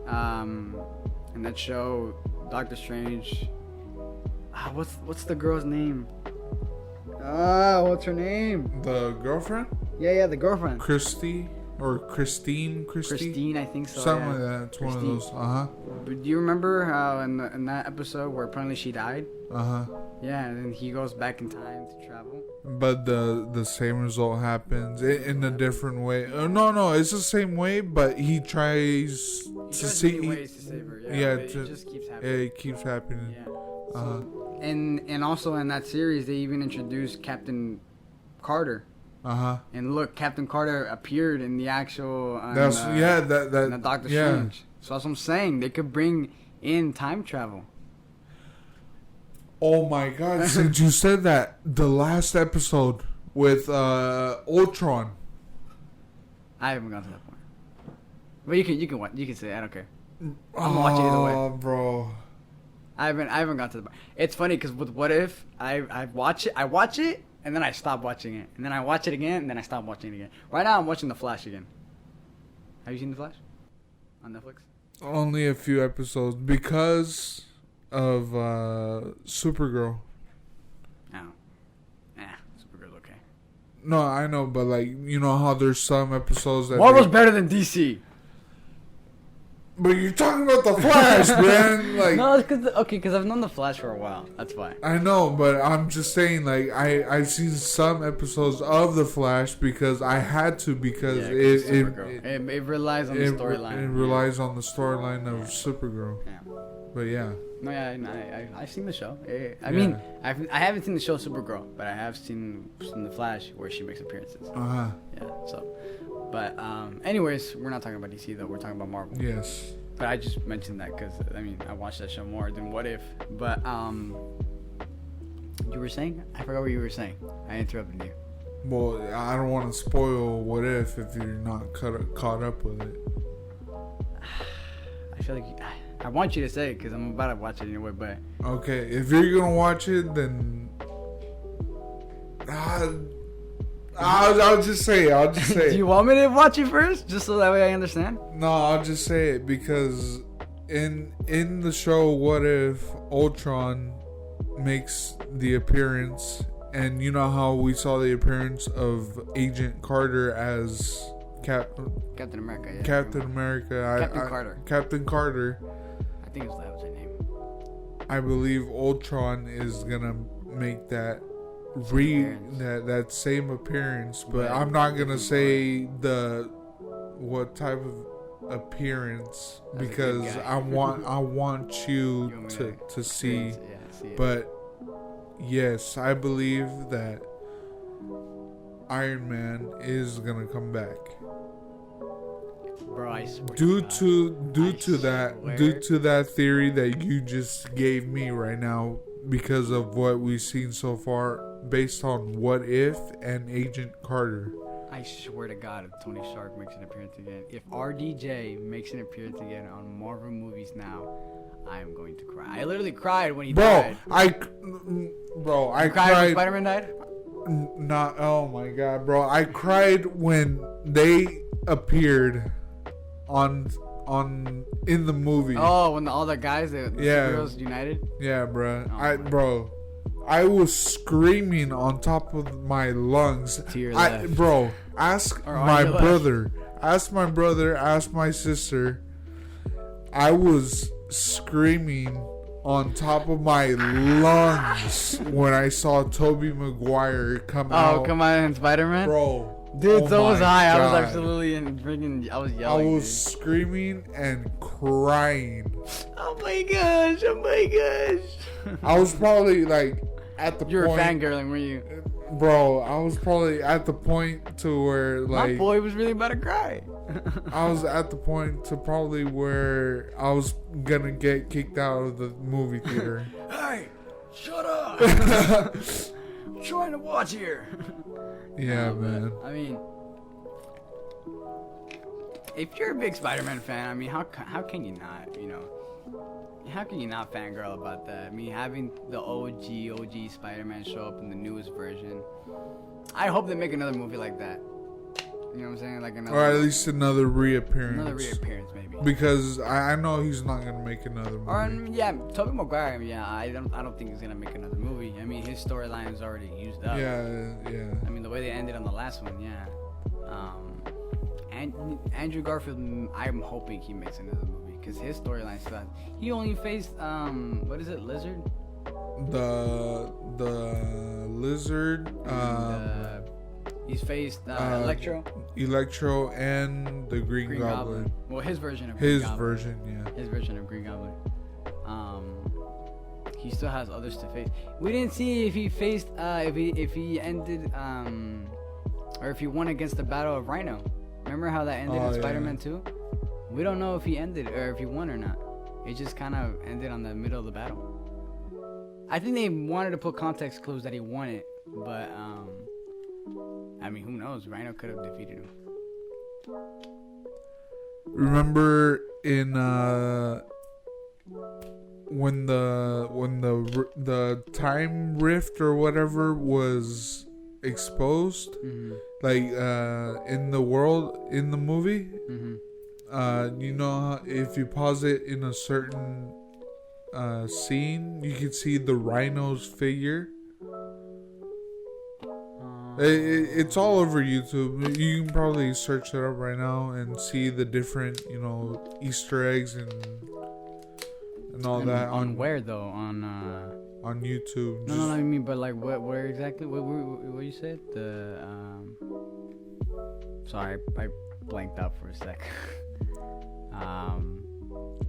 in that show, Doctor Strange. What's the girl's name? What's her name? The girlfriend? Yeah, the girlfriend. Christine, Christine, I think so. Something yeah. like that. It's one of Christine. those. But do you remember how in that episode where apparently she died? Yeah, and then he goes back in time to travel. But the same result happens in a different way. No, it's the same way, but he tries to see. Ways to save her. Yeah, but it just keeps happening. Yeah, it keeps happening. Yeah. And also in that series, they even introduced Captain Carter. And look, Captain Carter appeared in the actual. In the Doctor Strange. So that's what I'm saying. They could bring in time travel. Oh my God! Since you said that, the last episode with Ultron. I haven't gone to that point. But you can say it. I don't care. I'm gonna watch it either way. Oh, bro. I haven't got to the. It's funny because with What If, I watch it, and then I stop watching it, and then I watch it again, and then I stop watching it again. Right now, I'm watching The Flash again. Have you seen The Flash on Netflix? Only a few episodes because of Supergirl. No. Supergirl's okay. No, I know, but like, you know how there's some episodes that Marvel's better than DC. But you're talking about the Flash, man. Like, No, it's because I've known The Flash for a while. That's why. I know, but I'm just saying, like, I've seen some episodes of the Flash because I had to, because it relies on the storyline. It relies on the storyline of Supergirl. Yeah. But yeah. No, yeah, I've seen the show. I mean, I haven't seen the show Supergirl, but I have seen The Flash where she makes appearances. Uh-huh. Yeah. So, but anyways, we're not talking about DC though. We're talking about Marvel. Yes. But I just mentioned that because I mean I watched that show more than What If. But you were saying? I forgot what you were saying. I interrupted you. Well, I don't want to spoil What If you're not caught up with it. I feel like I want you to say it because I'm about to watch it anyway. But okay, if you're gonna watch it, then I'll just say it. I'll just say it. Do you want me to watch it first, just so that way I understand? No, I'll just say it because in the show What If, Ultron makes the appearance, and you know how we saw the appearance of Agent Carter as Captain America. Yeah. Captain America. Carter. Captain Carter. I think that was her name. I believe Ultron is gonna make that that same appearance, but I'm not gonna say what type of appearance because I want you to see. It. But yes, I believe that Iron Man is gonna come back. Bro, I swear Due to that theory that you just gave me right now, because of what we've seen so far, based on What If and Agent Carter. I swear to God, if Tony Stark makes an appearance again, if RDJ makes an appearance again on Marvel movies now, I am going to cry. I literally cried when he died. I cried when Spider-Man died? Not. Oh my God, bro! I cried when they appeared in the movie. Oh, when all the guys, the superheroes united. Yeah, bro. Oh, I was screaming on top of my lungs. To your left. Bro, ask my brother. Ask my brother. Ask my sister. I was screaming on top of my lungs when I saw Tobey Maguire come out. Oh, come on, in Spider-Man? Bro. Dude, so was I. God. I was absolutely I was yelling. I was screaming and crying. Oh my gosh. I was probably like at the point. You were fangirling, were you? Bro, I was probably at the point to where like. My boy was really about to cry. I was at the point to probably where I was gonna get kicked out of the movie theater. Hey, shut up. I'm trying to watch here. Yeah, man. I mean, if you're a big Spider-Man fan, I mean, how can you not, how can you not fangirl about that? I mean, having the OG Spider-Man show up in the newest version. I hope they make another movie like that. You know what I'm saying? Like another, or at least another reappearance. Another reappearance, maybe. Because I know he's not gonna make another movie. Or yeah, Tobey Maguire. Yeah, I don't think he's gonna make another movie. I mean, his storyline is already used up. Yeah. I mean, the way they ended on the last one, yeah. And Andrew Garfield, I'm hoping he makes another movie because his storyline sucks. He only faced what is it, Lizard? The Lizard. He's faced Electro and the Green Goblin. Well, his version of Green Goblin. version. His version of Green Goblin. He still has others to face. We didn't see if he faced if he ended or if he won against the Battle of Rhino. Remember how that ended in Spider-Man 2? We don't know if he ended or if he won or not. It just kind of ended on the middle of the battle. I think they wanted to put context clues that he won it, but I mean, who knows? Rhino could have defeated him. remember in when the time rift or whatever was exposed, Mm-hmm. like in the movie, Mm-hmm. you know, if you pause it in a certain scene, you can see the rhino's figure. It's all over YouTube. You can probably search it up right now and see the different, you know, Easter eggs and all that on where though? On YouTube. no, I mean, but like where exactly? What you said? The sorry, I blanked out for a sec.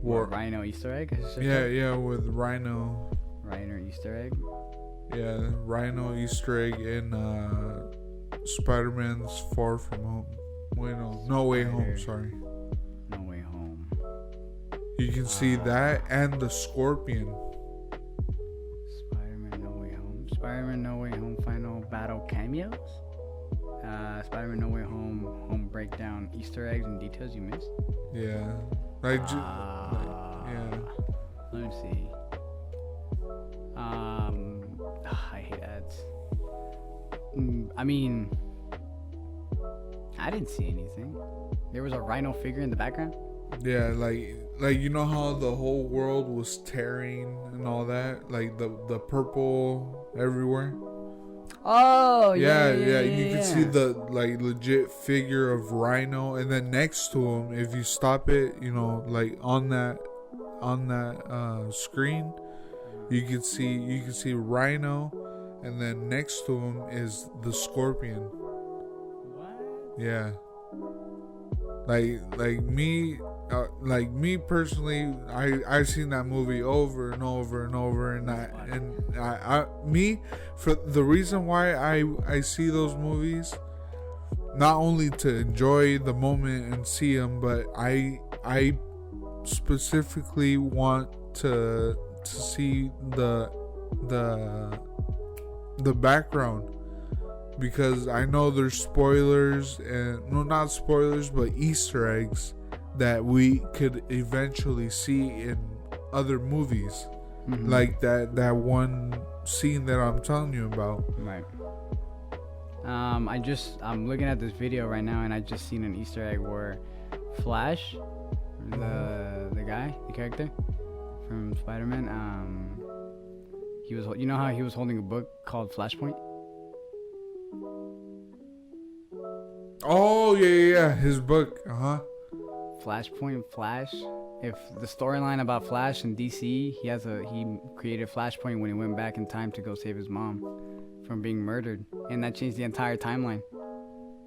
What? Rhino Easter egg? Yeah, with Rhino. Rhino Easter egg. Yeah, Rhino Easter egg in Spider-Man's Far From Home. Wait, No Way Home. Sorry. No Way Home. You can see that and the Scorpion. Spider-Man No Way Home. Spider-Man No Way Home final battle cameos. Spider-Man No Way Home breakdown Easter eggs and details you missed. Yeah, like, yeah. Let me see. I hate ads. I mean, I didn't see anything. There was a rhino figure in the background. yeah, like you know how the whole world was tearing and all that, like the purple everywhere. Oh, Yeah. You can see the like legit figure of Rhino, and then next to him, if you stop it, you know, like on that screen, you can see Rhino, and then next to him is the Scorpion. What? Yeah. Like me personally, I've seen that movie over and over and over, and I for the reason why I see those movies, not only to enjoy the moment and see them, but I specifically want to see the background, because I know there's spoilers, and no, not spoilers, but Easter eggs that we could eventually see in other movies. Mm-hmm. Like that one scene that I'm telling you about. Right. I'm looking at this video right now, and I just seen an Easter egg where Flash, the guy, the character from Spider-Man, he was, you know how he was holding a book called Flashpoint? Oh yeah, his book. Flashpoint, Flash. If the storyline about Flash in DC, he created Flashpoint when he went back in time to go save his mom from being murdered, and that changed the entire timeline.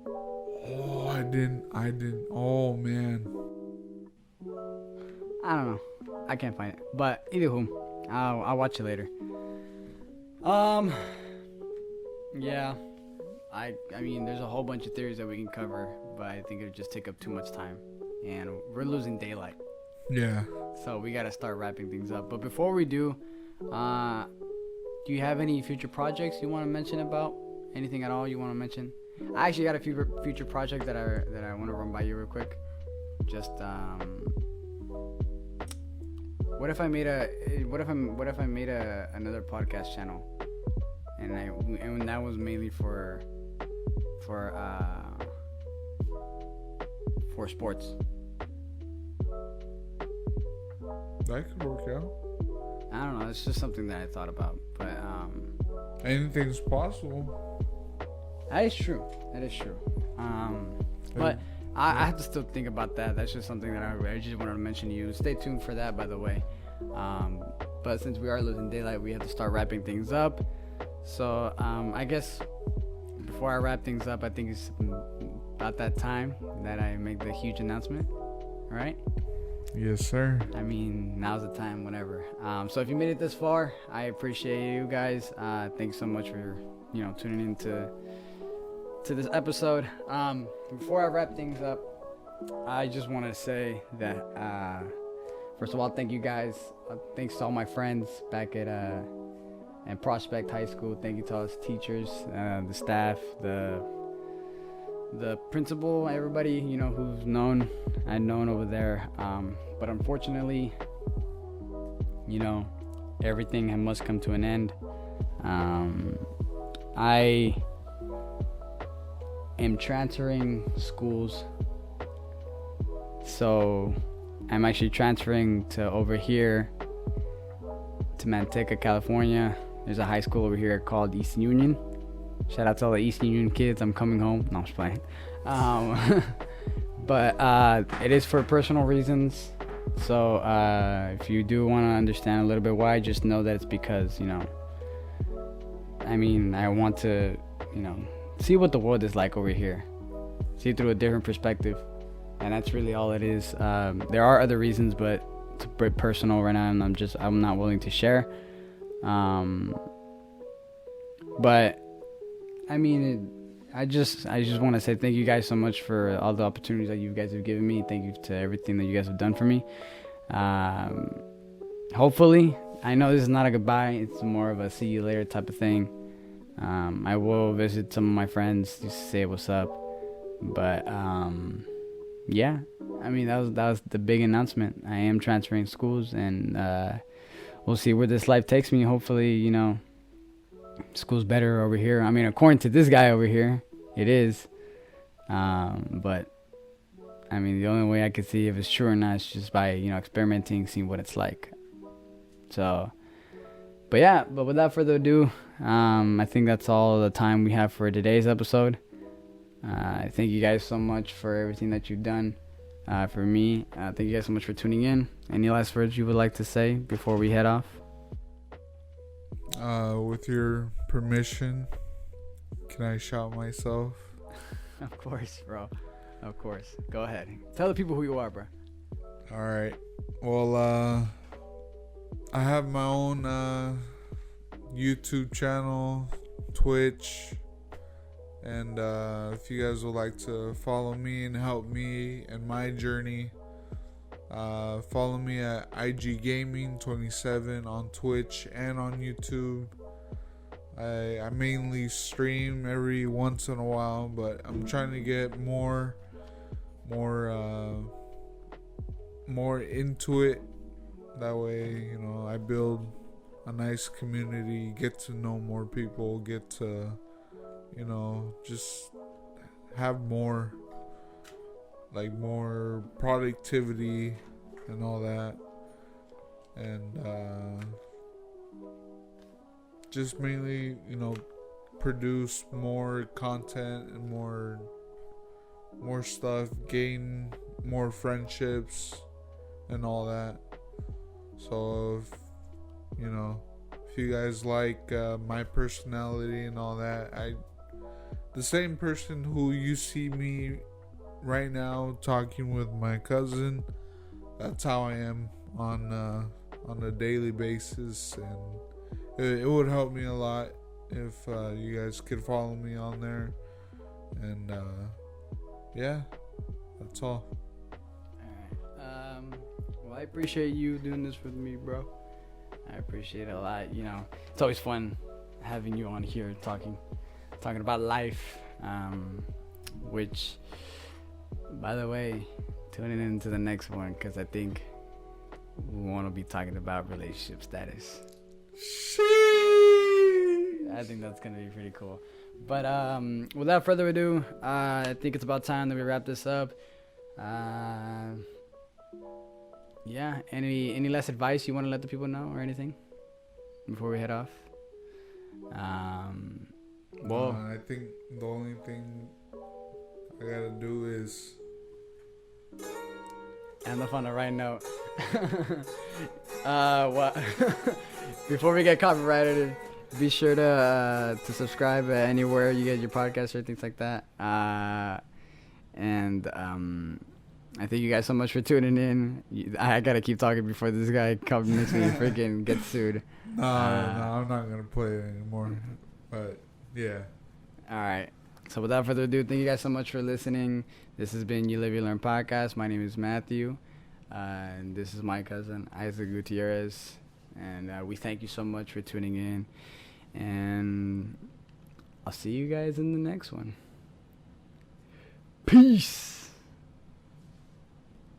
Oh, I didn't. Oh man. I don't know. I can't find it. But either I'll watch it later. Yeah. I mean, there's a whole bunch of theories that we can cover, but I think it would just take up too much time, and we're losing daylight. Yeah. So we gotta start wrapping things up. But before we do you have any future projects you want to mention about? Anything at all you want to mention? I actually got a few future project that I want to run by you real quick. Just what if I made another podcast channel, and that was mainly for sports. That could work out. I don't know. It's just something that I thought about, but anything's possible. That is true. But I have to still think about that. That's just something that I just wanted to mention to you. Stay tuned for that, by the way. But since we are losing daylight, we have to start wrapping things up. So I guess before I wrap things up, I think it's about that time that I make the huge announcement. All right? Yes, sir. I mean, now's the time, whenever. So if you made it this far, I appreciate you guys. Thanks so much for tuning in to this episode. Before I wrap things up, I just want to say that first of all, thank you guys. Thanks to all my friends back at Prospect High School. Thank you to all us teachers, the staff, the the principal, everybody, you know, who's known, I've known over there. But unfortunately, you know, everything must come to an end. I am transferring schools, so I'm actually transferring to over here to Manteca, California. There's a high school over here called Eastern Union. Shout out to all the Eastern Union kids. I'm coming home. No, I'm just playing. But it is for personal reasons. So if you do want to understand a little bit why, just know that it's because, you know, I mean, I want to, you know, see what the world is like over here. See it through a different perspective. And that's really all it is. There are other reasons, but it's a bit personal right now, and I'm not willing to share. But I mean, I just want to say thank you guys so much for all the opportunities that you guys have given me. Thank you to everything that you guys have done for me. Hopefully, I know this is not a goodbye. It's more of a see you later type of thing. I will visit some of my friends just to say what's up. But yeah, I mean, that was the big announcement. I am transferring schools, and we'll see where this life takes me. Hopefully, you know, school's better over here. I mean, according to this guy over here, it is. But I mean, the only way I could see if it's true or not is just by, you know, experimenting, seeing what it's like. So, but yeah, but without further ado, I think that's all the time we have for today's episode. I thank you guys so much for everything that you've done for me. Thank you guys so much for tuning in. Any last words you would like to say before we head off? With your permission, can I shout myself? Of course, bro. Of course. Go ahead. Tell the people who you are, bro. All right. Well, I have my own YouTube channel, Twitch, and if you guys would like to follow me and help me in my journey, follow me at IG Gaming 27 on Twitch and on YouTube. I mainly stream every once in a while, but I'm trying to get more into it. That way, you know, I build a nice community, get to know more people, get to, you know, just have more productivity and all that, and just mainly, you know, produce more content and more stuff, gain more friendships and all that. So if you guys like my personality and all that, the same person who you see me right now talking with my cousin, that's how I am on a daily basis, and it would help me a lot if you guys could follow me on there. And yeah, that's all. Well, I appreciate you doing this with me, bro. I appreciate it a lot. You know, it's always fun having you on here talking about life, which, by the way, tuning into the next one, because I think we want to be talking about relationship status. I think that's going to be pretty cool. But without further ado, I think it's about time that we wrap this up. Yeah, any last advice you want to let the people know or anything before we head off? Well, I think the only thing I gotta do is end off on the right note. What? Before we get copyrighted, be sure to subscribe anywhere you get your podcasts or things like that. And I thank you guys so much for tuning in. I gotta keep talking before this guy makes me freaking get sued. No, I'm not gonna play it anymore. But yeah. All right. So without further ado, thank you guys so much for listening. This has been You Live You Learn podcast. My name is Matthew, and this is my cousin Isaac Gutierrez. And we thank you so much for tuning in. And I'll see you guys in the next one. Peace.